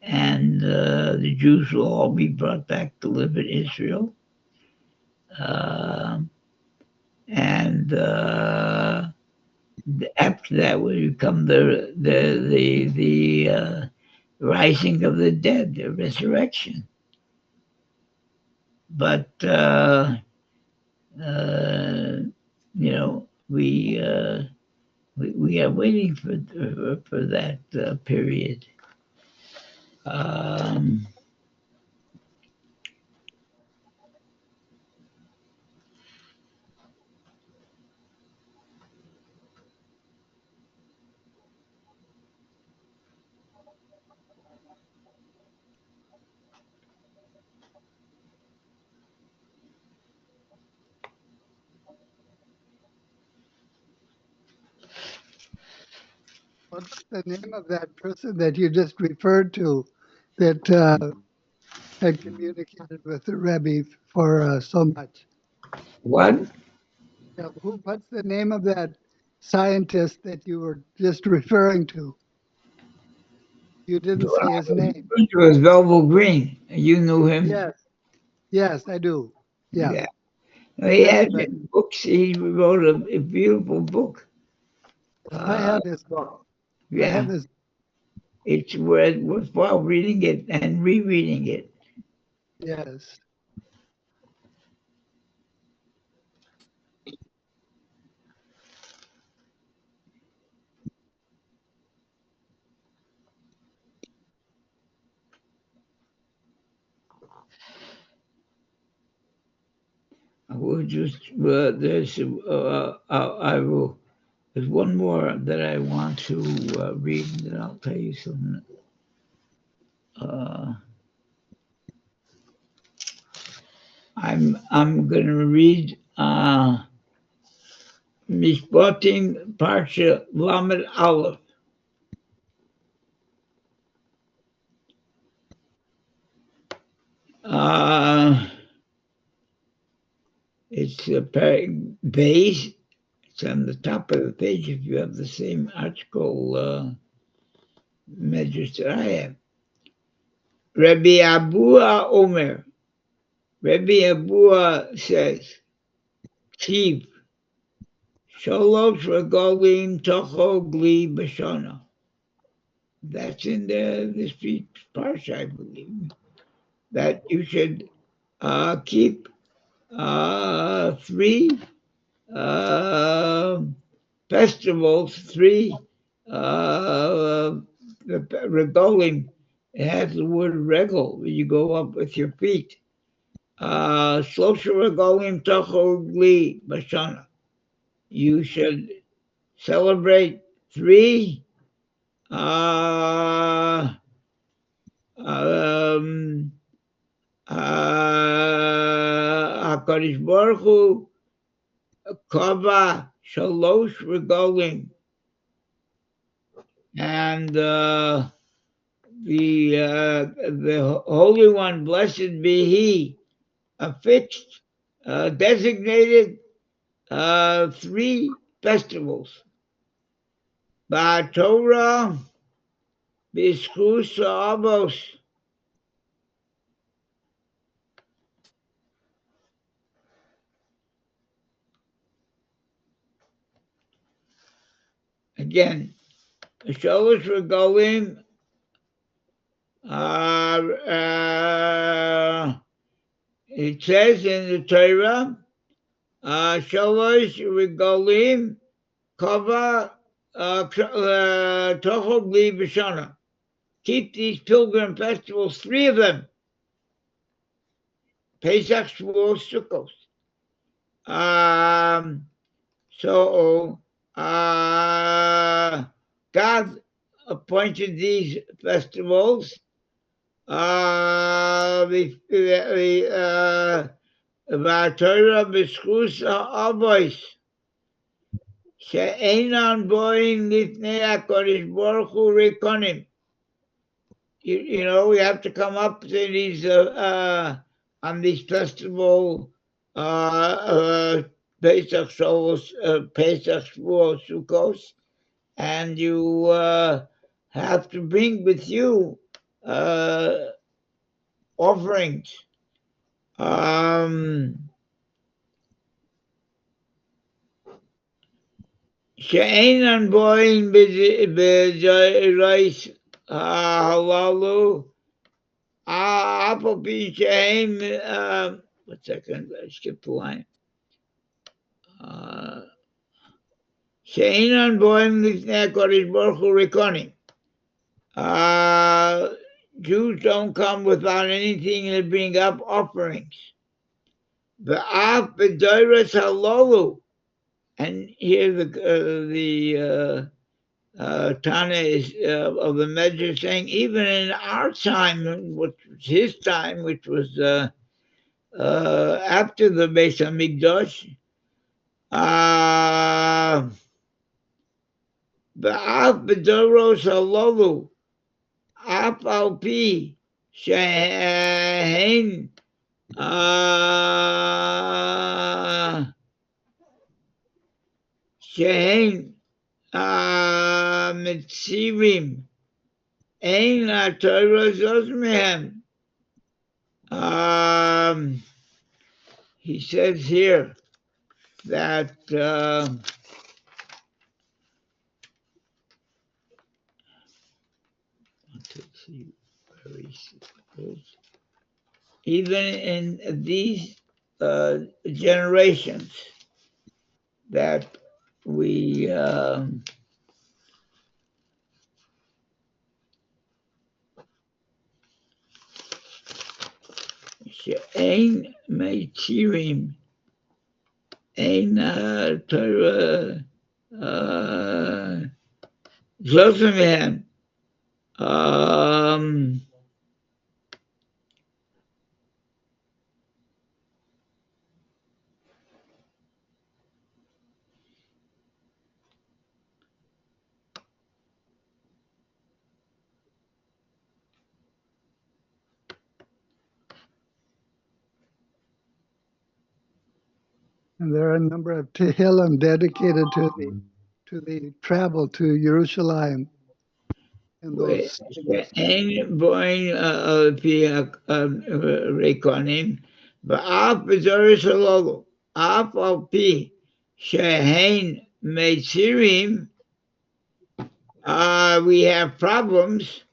and the Jews will all be brought back to live in Israel. And after that will come the rising of the dead, the resurrection. But we are waiting for that period. What's the name of that person that you just referred to that had communicated with the Rebbe for so much? What? What's the name of that scientist that you were just referring to? You didn't say his name. It was Velvel Green. You knew him? Yes, I do. Yeah. Yeah. He Yes, had but books. He wrote a beautiful book. I have his book. I Yeah, have his. it's worthwhile reading it and rereading it. Yes. I will just I will. There's one more that I want to read, and I'll tell you something. Uh, I'm going to read Mishpatim Parsha Lamed Aleph. It's a base. It's on the top of the page if you have the same article Midrash that I have. Rabbi Abua Omer. Rabbi Abua says, Chiv, Sholosh Regalim Tocho Gli Bashana. That's in this week's Parsha, I believe. That you should keep three festivals, three the regalim. It has the word regal. You go up with your feet. Shloshah regalim tocho gli bashana. You should celebrate three um, HaKadosh Baruch Hu kava shalosh regalim, and the Holy One, blessed be He, affixed, designated three festivals: Torah, B'skus avos. Again, Sholos Regolim, it says in the Torah, Sholos Regolim, Kava, Tochog Li B'Shana. Keep these pilgrim festivals, 3 of them, Pesach, Shavuot, Sukkot. So God appointed these festivals. Torah b'schus ha'avos she'enan boim lifnei HaKadosh Baruch Hu rekonim. You know, we have to come up to these on these festival Pesach, Pesach, Shavuot, Sukkot, and you have to bring with you offerings. She'enan boim b'zoros halalu apopi she'em. 1 second, I skipped the line. She'enan boim lifnei HaKadosh Baruch Hu rekonim. Jews don't come without anything to bring up offerings. V'af b'doros halalu. And here the Tana is of the Midrash saying, even in our time, which was his time, which was after the Beis Hamikdash, B'af b'doros halalu, af al pi shehen shehen mitzirim ein HaTorah zos mehem. He says here that even in these generations that we she'ein meitzirim ein Torah zos mehem. And there are a number of Tehillim dedicated to the travel to Jerusalem. And those She'ein boin pi rekonim, v'af b'zoros halalu, af al pi she'ein meitzirim. We have problems.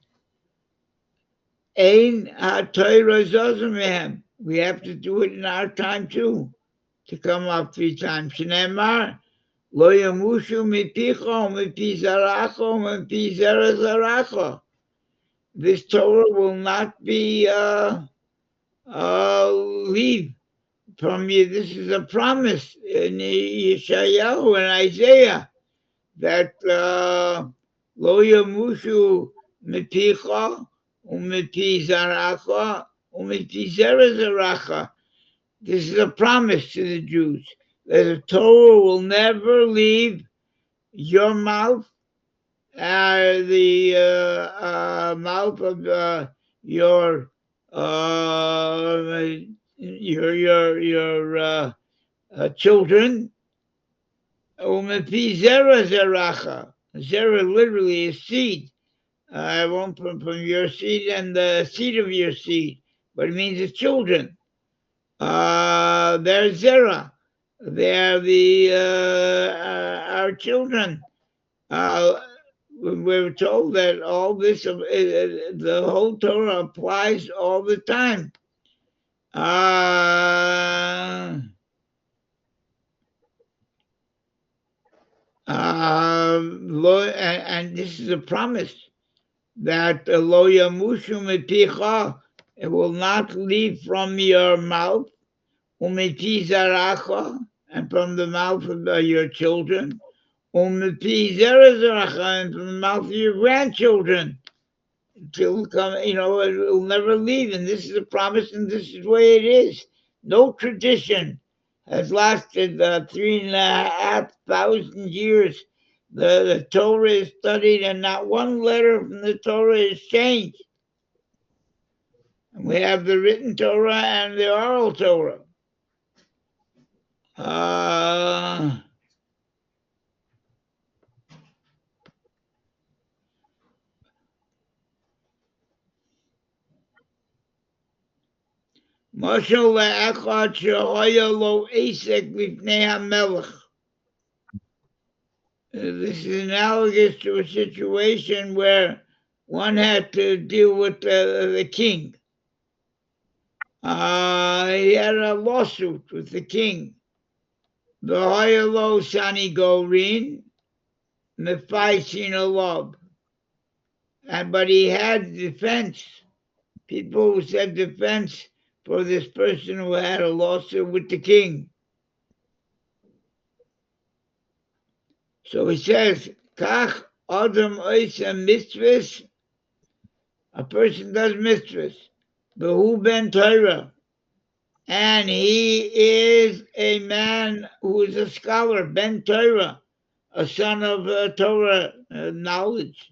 Ein HaTorah zos mehem. We have to do it in our time too, to come up 3 times. Shneimar, lo yamushu mipicha, mipi zaracha, mipi zera zaracha. This Torah will not be leave from you. This is a promise in Yeshayahu and Isaiah that lo yamushu mipicha u'mipi zaracha u'mipi zera zaracha. This is a promise to the Jews that the Torah will never leave your mouth, the mouth of your children. U'mipi zera zaracha. Zera literally is seed. I won't from your seed and the seed of your seed, but it means the children. They're Zerah. They're our children. We're told that all this, the whole Torah applies all the time. And this is a promise that lo yamushu mepicha, it will not leave from your mouth, umepi zaracha, and from the mouth of your children, umepi zeracha, and from the mouth of your grandchildren. Until come, it will never leave, and this is a promise, and this is the way it is. No tradition has lasted 3,500 years. The Torah is studied, and not one letter from the Torah is changed. And we have the written Torah and the oral Torah. Mashal le'echad she'hoya lo esek lifnei hamelech. This is analogous to a situation where one had to deal with the king. He had a lawsuit with the king. V'hoyalo sani gorin mefaisin alav. But he had defense. People who said defense for this person who had a lawsuit with the king. So he says, Kach Adam Oisa Mitzvahs, a person does mitzvahs, Behu ben Torah, and he is a man who is a scholar, ben Torah, a son of Torah knowledge.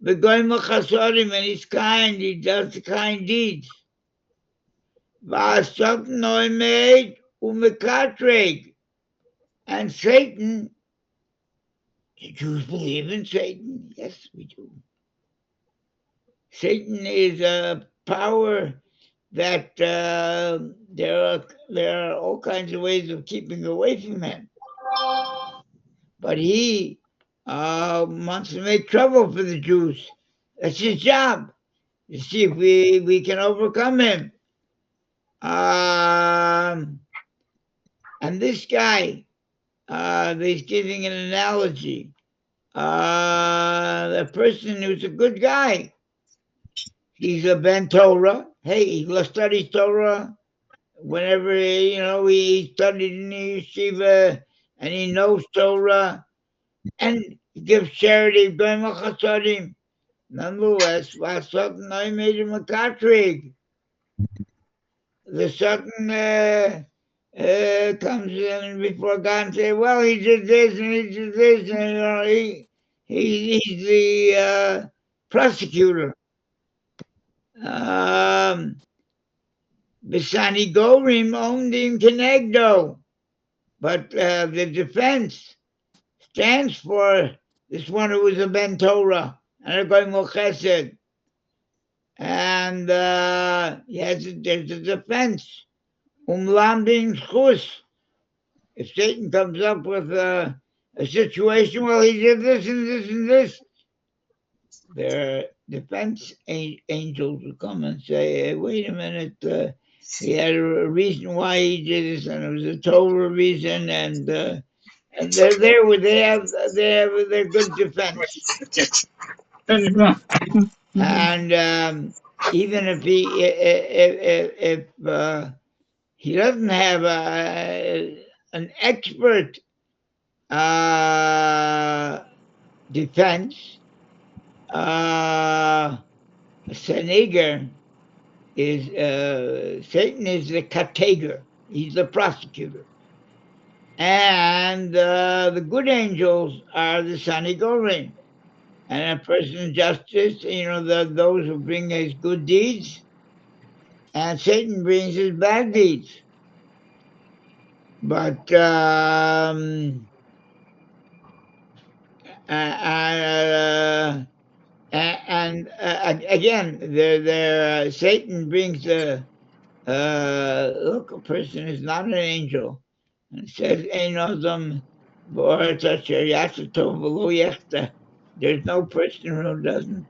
Begoim chasodim, and he's kind, he does the kind deeds. V'asot noemed umekatreg, and Satan. The Jews believe in Satan. Yes, we do. Satan is a power that there are all kinds of ways of keeping away from him. But he wants to make trouble for the Jews. That's his job. To see if we can overcome him. And this guy, he's giving an analogy. The person who's a good guy, he's a ben Torah. Hey, he studies Torah whenever, he studied in the yeshiva and he knows Torah and he gives charity, nonetheless, I made him a katrig. The Satan comes in before God and say, well, he did this and he did this, and he's the prosecutor. Bisani Gorim Ondim Kenegdo. But the defense stands for this one who was a Ben Torah and a Goy Chesed. And there's a defense. Umlam chus. If Satan comes up with a situation, well, he did this and this and this, their defense angels will come and say, hey, wait a minute, he had a reason why he did this, and it was a Torah reason, and they're there with they have their good defense. And even if he doesn't have an expert defense, Seneger is Satan is the katager. He's the prosecutor, and the good angels are the Sanigorim. And a person's justice, those who bring his good deeds, and Satan brings his bad deeds. But And again, Satan brings the look. A person is not an angel, and it says, "Ein adam b'oretz asher yasito v'lo yechta." There's no person who doesn't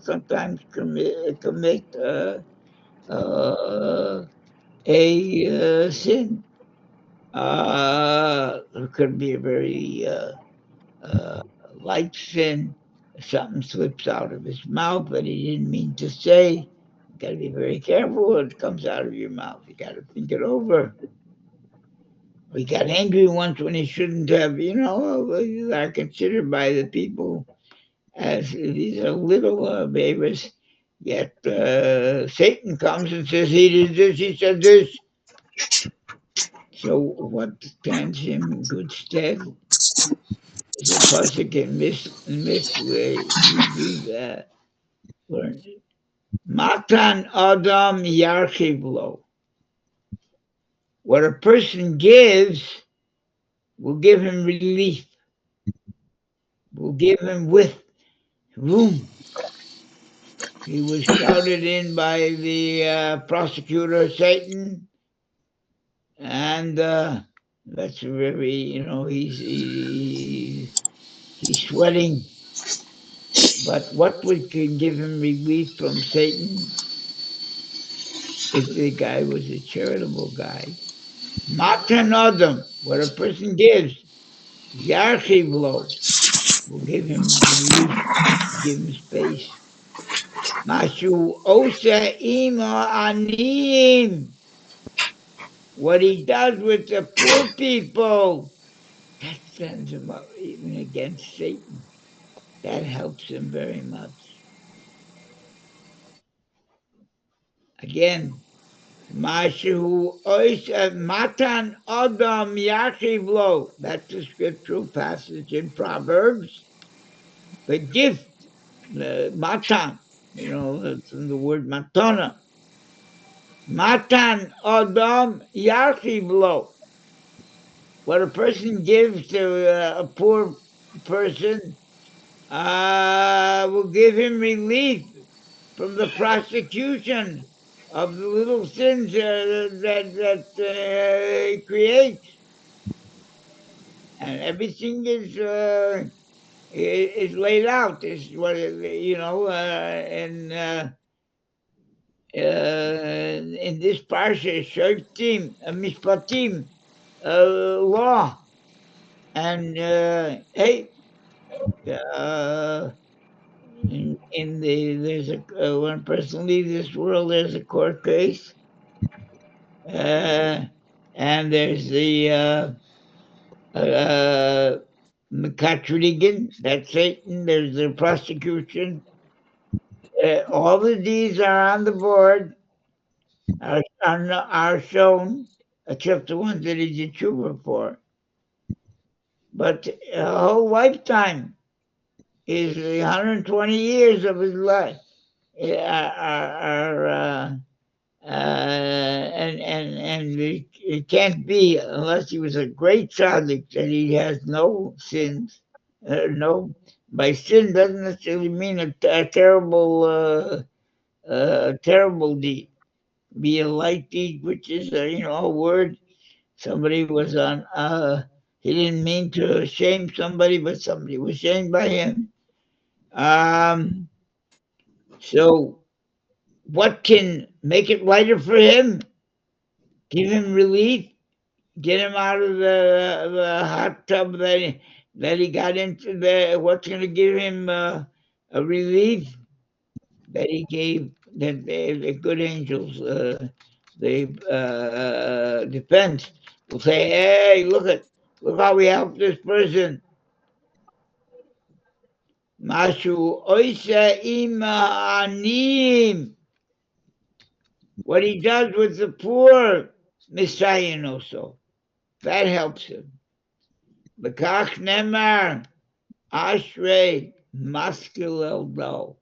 sometimes commit a sin. It could be a very uh, light sin. Something slips out of his mouth that he didn't mean to say. You got to be very careful what comes out of your mouth. You got to think it over. We got angry once when he shouldn't have. These are considered by the people as these are little babies. Yet Satan comes and says, he did this, he said this. So what stands him in good stead is a pasuk in where we learned it. Matan Adam Yarchivlo. What a person gives will give him relief, will give him width, room. He was shouted in by the prosecutor, Satan, and that's very, he's sweating. But what can give him relief from Satan if the guy was a charitable guy? Matan Adam, what a person gives, Yarchivlo, will give him relief, give him space. Mashu Osa Ima Anim, what he does with the poor people, that sends him up even against Satan. That helps him very much. Again, Mashu Oisa Matan Adam Yachivlo. That's a scriptural passage in Proverbs. The gift, the matan, that's from the word matana. Matan Adam Yachivlo. What a person gives to a poor person will give him relief from the prosecution of the little sins that it creates, and everything is laid out. Is what in this Parshas, Shoftim, Mishpatim, law, and hey, there's when a person leaves this world, there's a court case, and there's the Mekatrigan, that's Satan. There's the prosecution. All of these are on the board, are shown, except the ones that he did tshuva for. But a whole lifetime is 120 years of his life are and it can't be unless he was a great tzaddik that he has no sins. No, by sin doesn't necessarily mean a terrible deed. Be a light deed, which is a word. Somebody was on. He didn't mean to shame somebody, but somebody was shamed by him. So what can make it lighter for him? Give him relief, get him out of the hot tub that he got into. What's going to give him a relief that he gave that the good angels, the defense will say, "Hey, look how we helped this person." Mashu oisa ima anim. What he does with the poor, Messiah also. That helps him. Bekach nemar ashrei maskil eldo.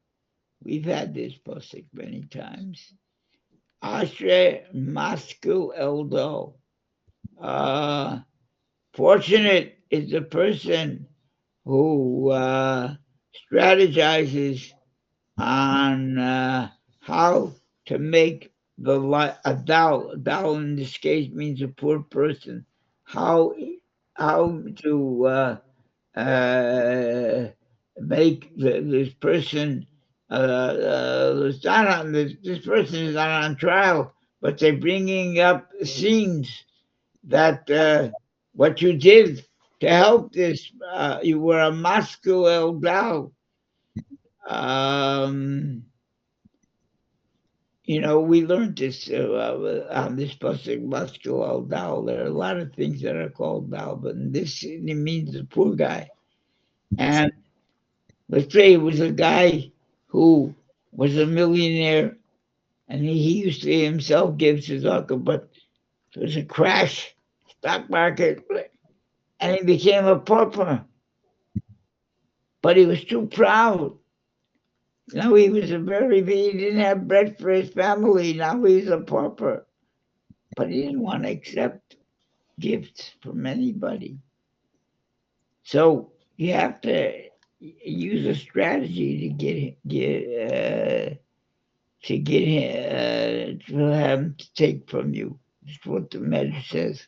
We've had this posik many times. Ashrei maskil eldo. Fortunate is the person who strategizes on how to make a dal. Dal in this case means a poor person. How to make this person this person is not on trial, but they're bringing up scenes that what you did to help this. You were a Moscow El Dal. Um, we learned this on this pasuk Moscow El Dal. There are a lot of things that are called Dal, but in this it means the poor guy. And let's say it was a guy who was a millionaire, and he used to himself give tzedakah, but there was a crash, stock market, and he became a pauper. But he was too proud. Now he didn't have bread for his family. Now he's a pauper. But he didn't want to accept gifts from anybody. So you have to use a strategy to get him to take from you. That's what the Midrash says.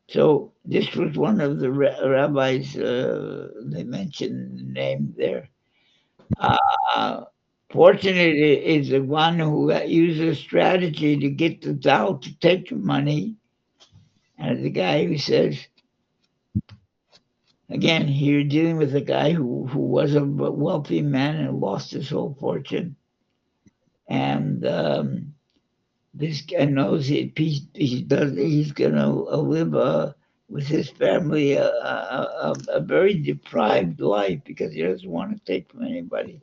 So this was one of the rabbis. They mentioned the name there. Fortunate is the one who uses strategy to get the Dow to take the money, and the guy who says, again, you're dealing with a guy who was a wealthy man and lost his whole fortune, and this guy knows he's gonna live with his family a very deprived life because he doesn't want to take from anybody.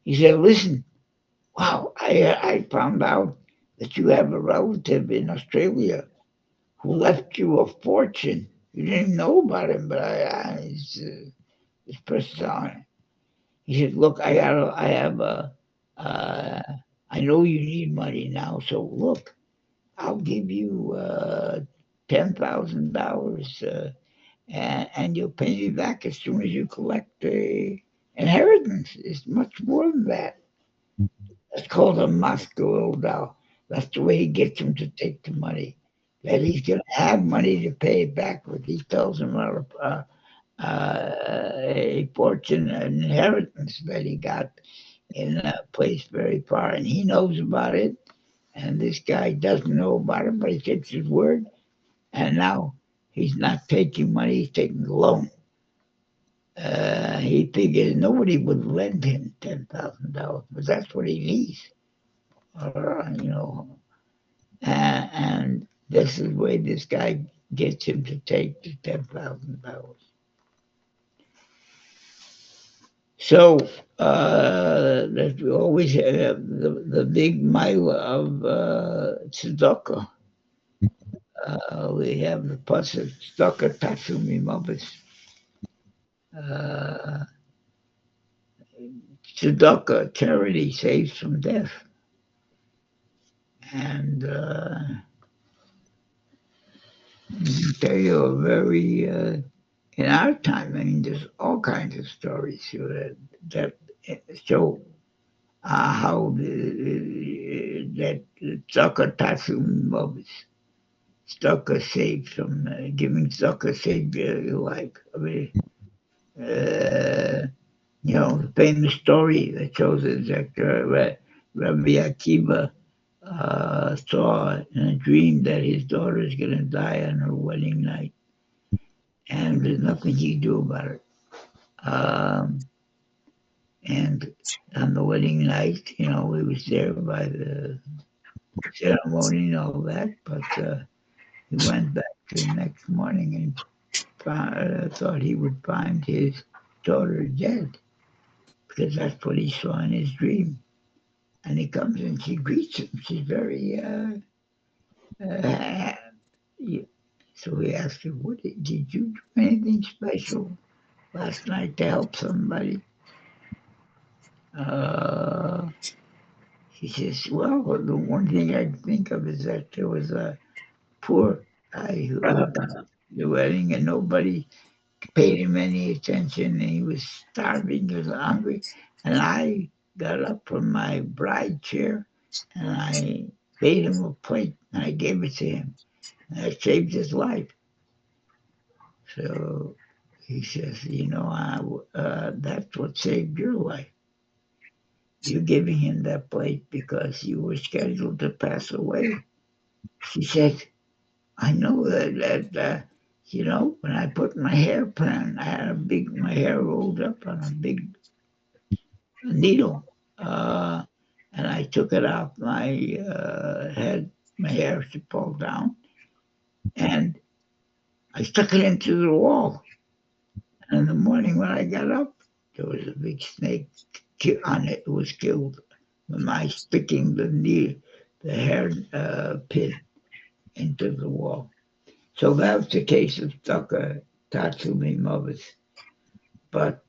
He said, "Listen, wow, I found out that you have a relative in Australia who left you a fortune. You didn't know about him, but this person's on it." He said, "Look, I have a, uh, I know you need money now, so look, I'll give you $10,000, and you'll pay me back as soon as you collect the inheritance. It's much more than that." That's called a Moscow doll. That's the way he gets him to take the money. That he's going to have money to pay it back with. He tells him about a fortune, an inheritance that he got in a place very far, and he knows about it. And this guy doesn't know about it, but he takes his word. And now he's not taking money; he's taking a loan. He figures nobody would lend him $10,000, but that's what he needs. Or and this is where this guy gets him to take the $10,000. So that we always have the big mile of tzedakah. We have the pasuk tzedakah tatsumi mavis. Tzedakah, charity, saves from death. And I tell you a very in our time, I mean, there's all kinds of stories that show how that tzedakah tatsum was tzedakah saved from giving tzedakah saved your life. I mean, the famous story that shows it that Rabbi Akiva saw in a dream that his daughter is going to die on her wedding night, and there's nothing he can do about it. And on the wedding night, he was there by the ceremony and all that, but he went back the next morning and thought he would find his daughter dead because that's what he saw in his dream. And he comes and she greets him. She's very, so he asked her, "What did you do anything special last night to help somebody?" She says, "Well, the one thing I think of is that there was a poor guy who got the wedding and nobody paid him any attention and he was starving, he was hungry. And I got up from my bride chair and I made him a plate and I gave it to him. And that saved his life. So he says, that's what saved your life. You giving him that plate because you were scheduled to pass away. She said, I know that when I put my hair plan, I had my hair rolled up on a big needle. And I took it off my head, my hair to pull down, and I stuck it into the wall. And in the morning when I got up, there was a big snake on it. It was killed by sticking the hair pin into the wall. So that was the case of Tucker Tatsumi Mothers. But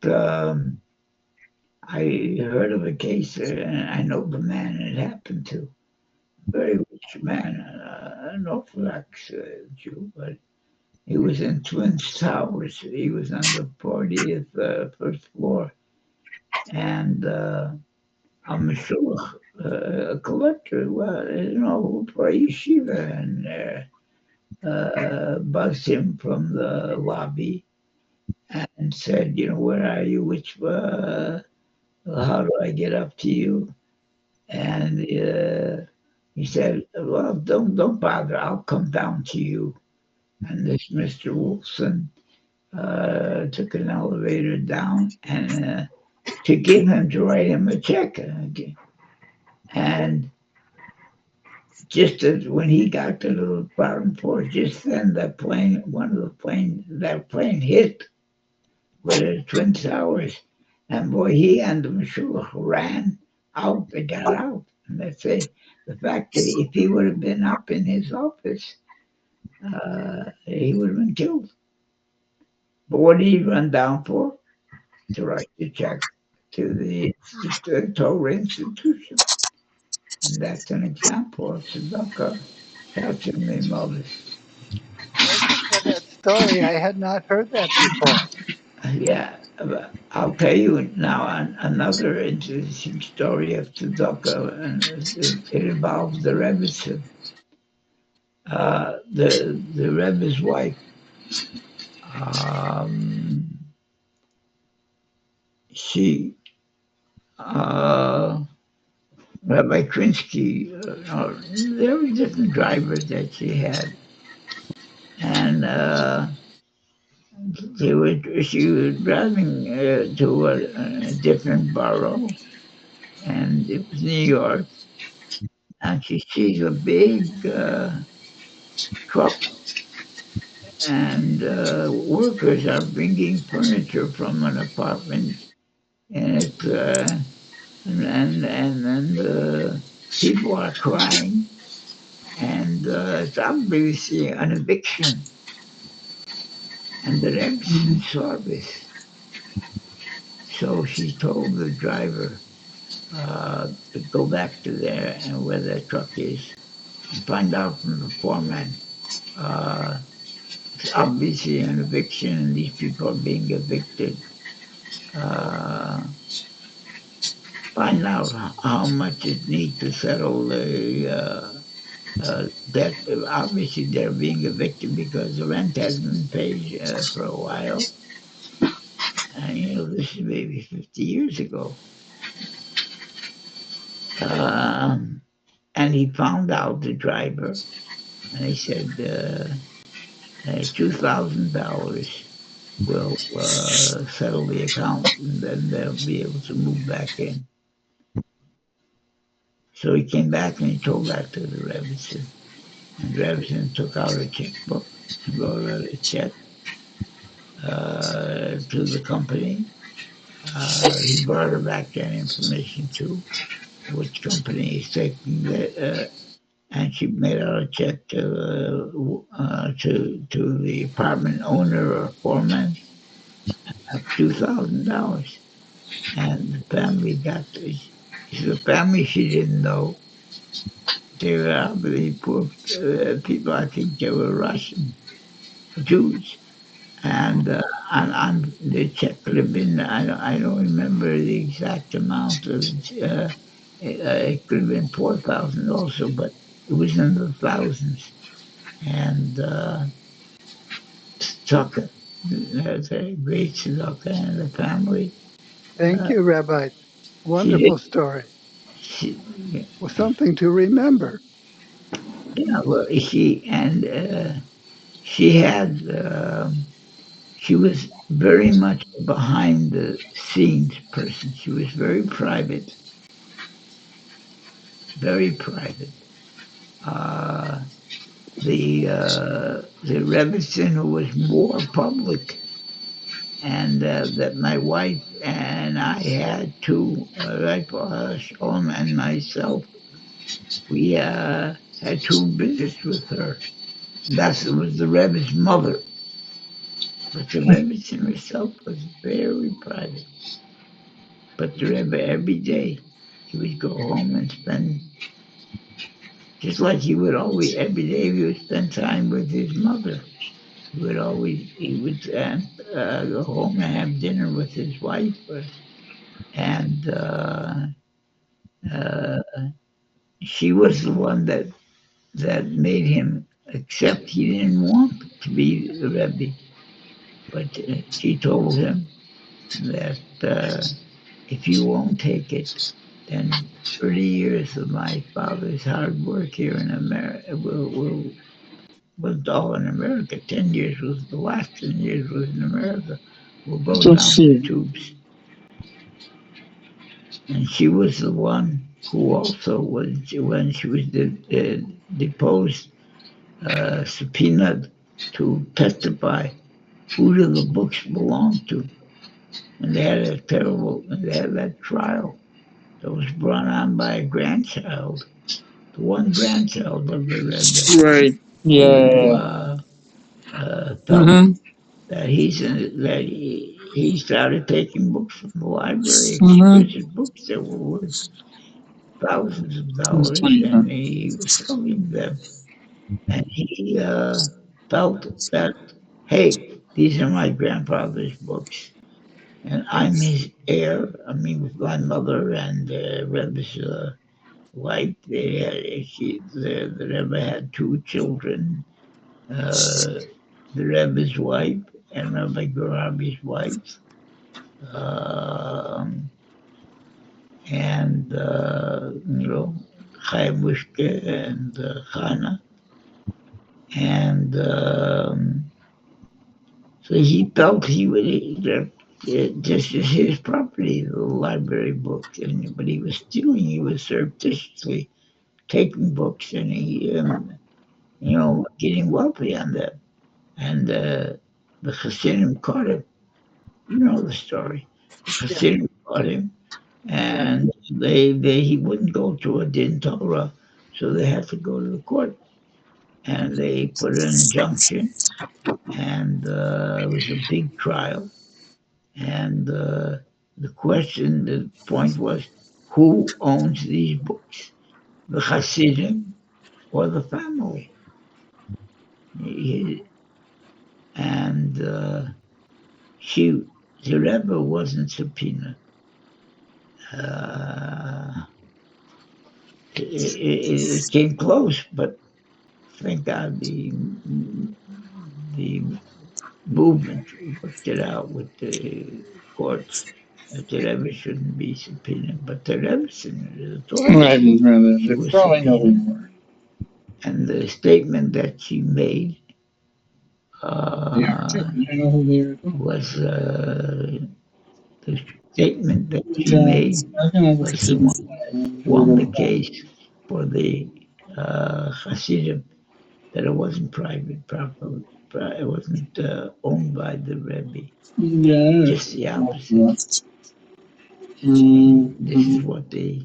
I heard of a case, and I know the man it happened to. Very rich man, an Orthodox Jew, but he was in Twin Towers. He was on the 40th first floor, and a Meshulach, a collector, for yeshiva, and buzzed him from the lobby and said, where are you? How do I get up to you? And he said, well, don't bother. I'll come down to you. And this Mr. Wolfson took an elevator down and to give him to write him a check. And just as when he got to the bottom floor, just then that plane hit with the Twin Towers. And boy, he and the Meshulach ran out. They got out. And they say the fact that if he would have been up in his office, he would have been killed. But what did he run down for? To write the check to the Torah institution. And that's an example of tzedakah touching the mothers. Thank you for that story. I had not heard that before. Yeah, I'll tell you now another interesting story of tzedakah, and it involves the Rebbetzin. The Rebbe's wife, she, Rabbi Krinsky, there were different drivers that she had, and she was driving to a different borough, and it was New York, and she sees a big truck, and workers are bringing furniture from an apartment, and and people are crying, and it's obviously an eviction, and the Rebbe saw this, so she told the driver to go back to there and where that truck is and find out from the foreman. It's obviously an eviction, and these people are being evicted. Uh, Find out how much it needs to settle the debt. Obviously, they're being evicted because the rent hasn't been paid for a while. And, this is maybe 50 years ago. And he found out the driver, and he said, $2,000 will settle the account, and then they'll be able to move back in. So he came back and he told that to the Rebbetzin. And Rebbetzin took out a checkbook and wrote out a check to the company. He brought her back that information too, which company is taking the, and she made out a check to the apartment owner or foreman of $2,000, and the family got this. The family she didn't know. They were obviously poor people. I think they were Russian Jews, and the check could have been, I don't remember the exact amount of it could have been 4,000 also, but it was in the thousands. And tzedakah, there's a great tzedakah in the family. Thank Uh, you, Rabbi. she did. Wonderful story. She, Well, something to remember. yeah, well, she had. She was very much a behind the scenes person. She was very private, very private. Uh, the Rebbetzin who was more public, and that my wife and I had two, right, Shalom and myself, we had two visits with her. That was the Rebbe's mother, but the Rebbetzin herself was very private. But the Rebbe every day he would go home and spend, just like he would always, every day he would spend time with his mother. He would go home and have dinner with his wife, and uh, she was the one that made him accept. He didn't want to be the Rebbe, but she told him that if you won't take it, then 30 years of my father's hard work here in America was all in America. 10 years was the last 10 years was in America. Will go Let's down the see. tubes. And she was the one who also was, when she was deposed, subpoenaed to testify who do the books belong to. And they had that trial that was brought on by a grandchild, the one grandchild of the Rebbe, Right. who Yeah. felt Mm-hmm. that he started taking books from the library, Mm-hmm. exquisite books that were worth thousands of It's dollars, funny, huh? and he was selling them. And he felt that, hey, these are my grandfather's books, and I'm his heir. I mean, with my mother and Rebbe's wife, the Rebbe had two children, the Rebbe's wife and Rabbi Gorabi's wife, um, and Chaim Wishke and Chana, and so he felt he would this is his property, the library books, but he was stealing. He was surreptitiously taking books, and he getting wealthy on that. And the Hasidim caught him. You know the story. The Yeah. Hasidim caught him, Yeah. and he wouldn't go to a din Torah, so they had to go to the court, and they put an injunction, and it was a big trial, and the point was, who owns these books, the Hasidim or the family? And she, the Rebbe wasn't subpoenaed. Uh, it came close, but thank God the movement worked it out with the courts that the Rebbe shouldn't be subpoenaed, but the Rebbe, the daughter, I'd rather she they was probably know who subpoenaed, you are. and the statement that she made They are too. uh, I know who they are too. was the statement that she Yeah, made I can have a was the one facility. won the case for the Hasidim, that it wasn't private property, it wasn't owned by the Rebbe. Yeah. Just the opposite. Left. This Mm-hmm. is what the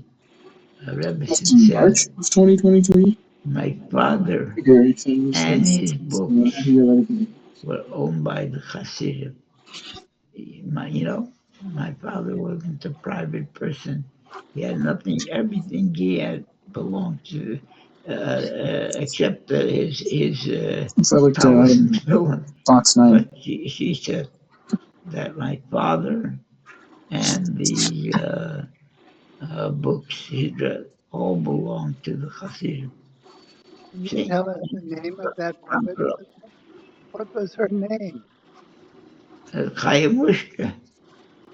Rebbe Left in said. March of 2023. My father February things. and his books I hear everything. were owned by the Hasidim. My father wasn't a private person. He had nothing. Everything he had belonged to except that his I felt like house in Finland. Fox 9. But she said that my father and the books he read all belong to the Hasidim. Can you See, tell us the name of that rebbetzin? What was her name? Chayamushka.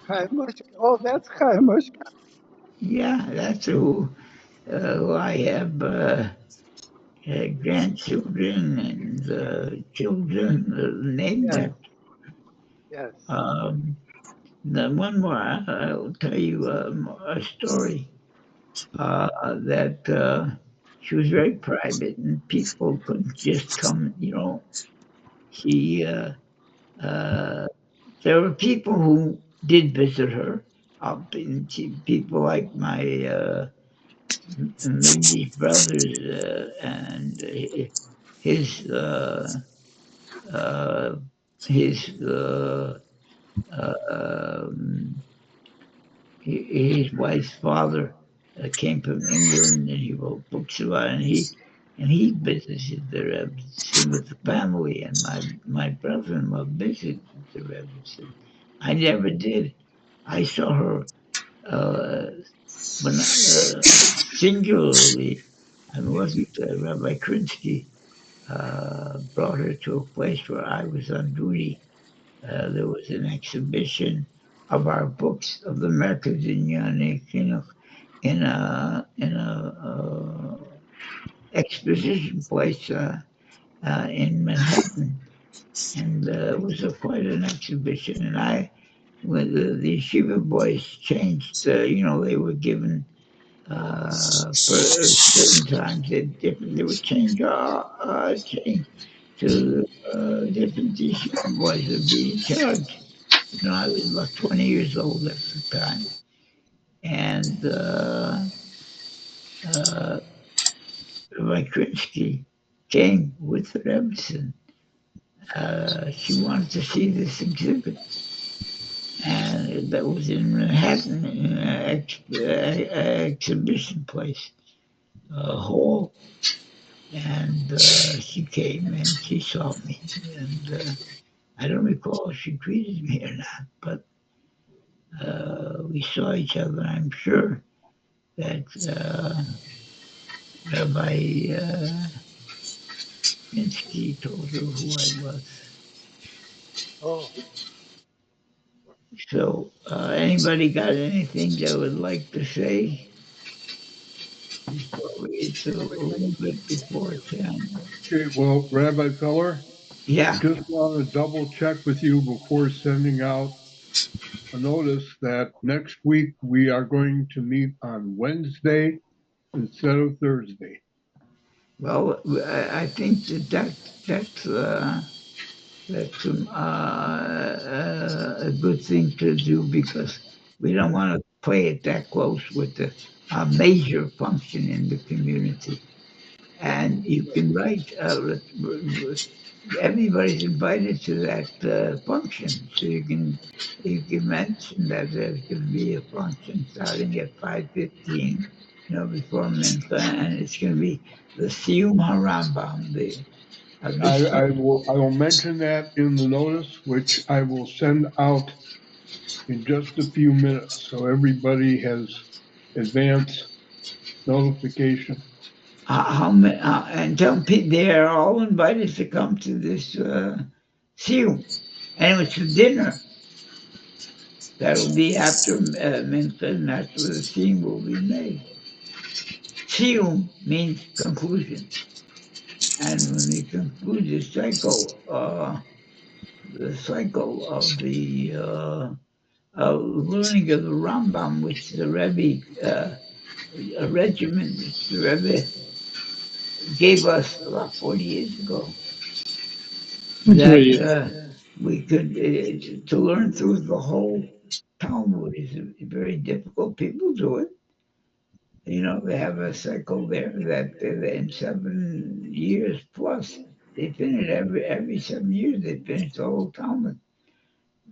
Chaimushka. Oh, that's Chaimushka. Yeah, that's who I have grandchildren and children named Yes, after. yes. Um, one more, I'll tell you a story that she was very private and people couldn't just come, She, uh, there were people who did visit her, people like my Mindy's brothers and his uh, uh, his um, his wife's father came from England and he wrote books about it, and he visited the Rebbe with the family, and my brother-in-law visited the Rebbe. I never did. I saw her uh, when singularly. I wasn't Rabbi Krinsky brought her to a place where I was on duty. There was an exhibition of our books of the Merkaz Inyan Chinuch in a exposition place in Manhattan, and it was quite an exhibition. And when the yeshiva boys changed, they were given for certain times they would change to different yeshiva boys would be in charge. I was about 20 years old at the time, and uh, Rabbi Krinsky came with Rebbetzin. She wanted to see this exhibit, and that was in Manhattan, in an exhibition place, hall. And she came and she saw me, and I don't recall if she greeted me or not, but we saw each other. I'm sure that Rabbi Minsky told her who I was. Oh, So, anybody got anything they would like to say before it's a little bit before 10? Okay, well, Rabbi Feller, Yeah. just want to double check with you before sending out a notice that next week we are going to meet on Wednesday instead of Thursday. Well, I think that's a good thing to do because we don't want to play it that close with the major function in the community. And you can write, everybody's invited to that function. So you can mention that there's going to be a function starting at 5:15, before Mincha, and it's going to be the Siyum HaRambam, the Mishpatim. I will mention that in the notice, which I will send out in just a few minutes, so everybody has advance notification. How many, and tell people they are all invited to come to this Siyum. And it's a dinner. That'll be after Mincha, and that's where the Siyum will be made. Siyum means conclusion. And when we conclude the cycle of the learning of the Rambam, which the Rebbe, a regimen which the Rebbe gave us about 40 years ago, that Wait, we could, to learn through the whole Talmud is very difficult. People do it. They have a cycle there that in 7 years plus, they finish every 7 years, they finish the whole Talmud.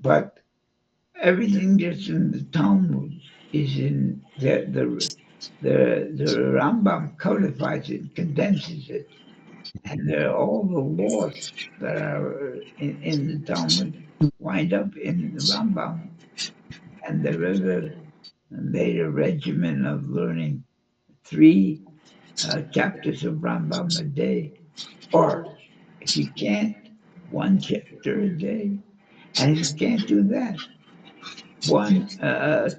But everything that's in the Talmud is in the the Rambam codifies it, condenses it, and all the laws that are in the Talmud wind up in the Rambam. And the Rebbe made a regimen of learning 3 chapters of Rambam a day, or if you can't, 1 chapter a day. And if you can't do that, 1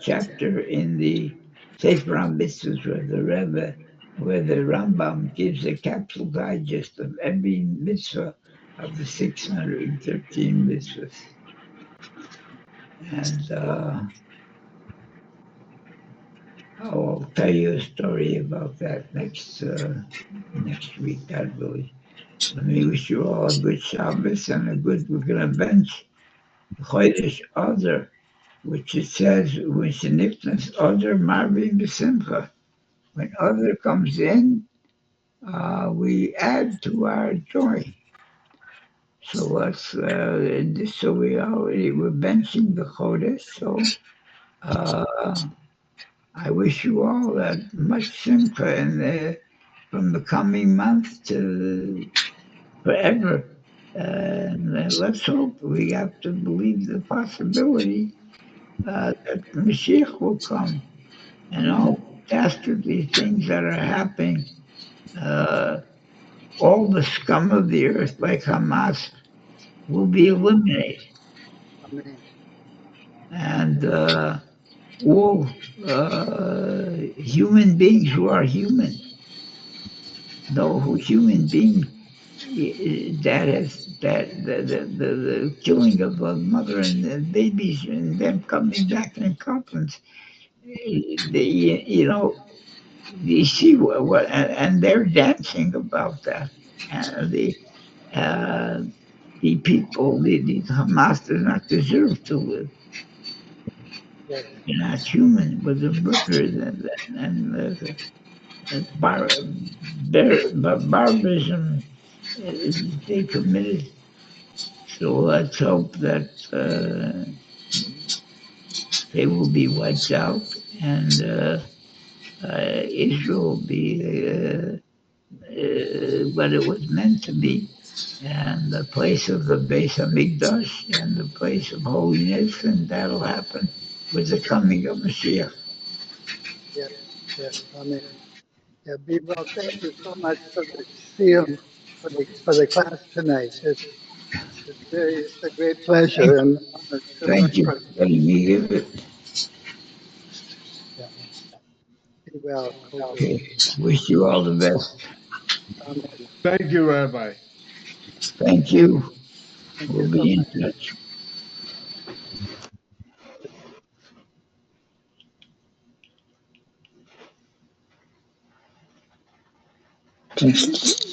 chapter in the Sefer HaMitzvot where the Rambam gives a capsule digest of every mitzvah of the 613 mitzvahs. And I'll tell you a story about that next week, God willing. Let me wish you all a good Shabbos and we're going to bench Chodesh Adar, which it says, when Shenifnas Adar Marvin B'Simcha. When Adar comes in, we add to our joy. So let's, so we're benching the Chodesh. So I wish you all much Simcha and from the coming month to forever. And let's hope, we have to believe the possibility that Mashiach will come and all dastardly things that are happening, all the scum of the earth like Hamas will be eliminated. Amen. And all human beings who are human, no human being the killing of a mother and babies and them coming back in coffins. You see what and they're dancing about that. And the people, the Hamas does not deserve to live. Yes. They're not human, but the murderers and barbarism they committed. So let's hope that they will be wiped out and Israel will be what it was meant to be, and the place of the Beis Hamikdash and the place of holiness, and that'll happen with the coming of Mashiach. Yes. Yes. Amen. Yeah, be well. Thank you so much for the shiur, for the class tonight. It's a great pleasure and honor to Thank learn you from for letting me give it. you. Yeah. Be well, Kobe. Okay. Wish you all the best. Amen. Thank you, Rabbi. Thank you. Thank We'll you so be in much. touch. Okay.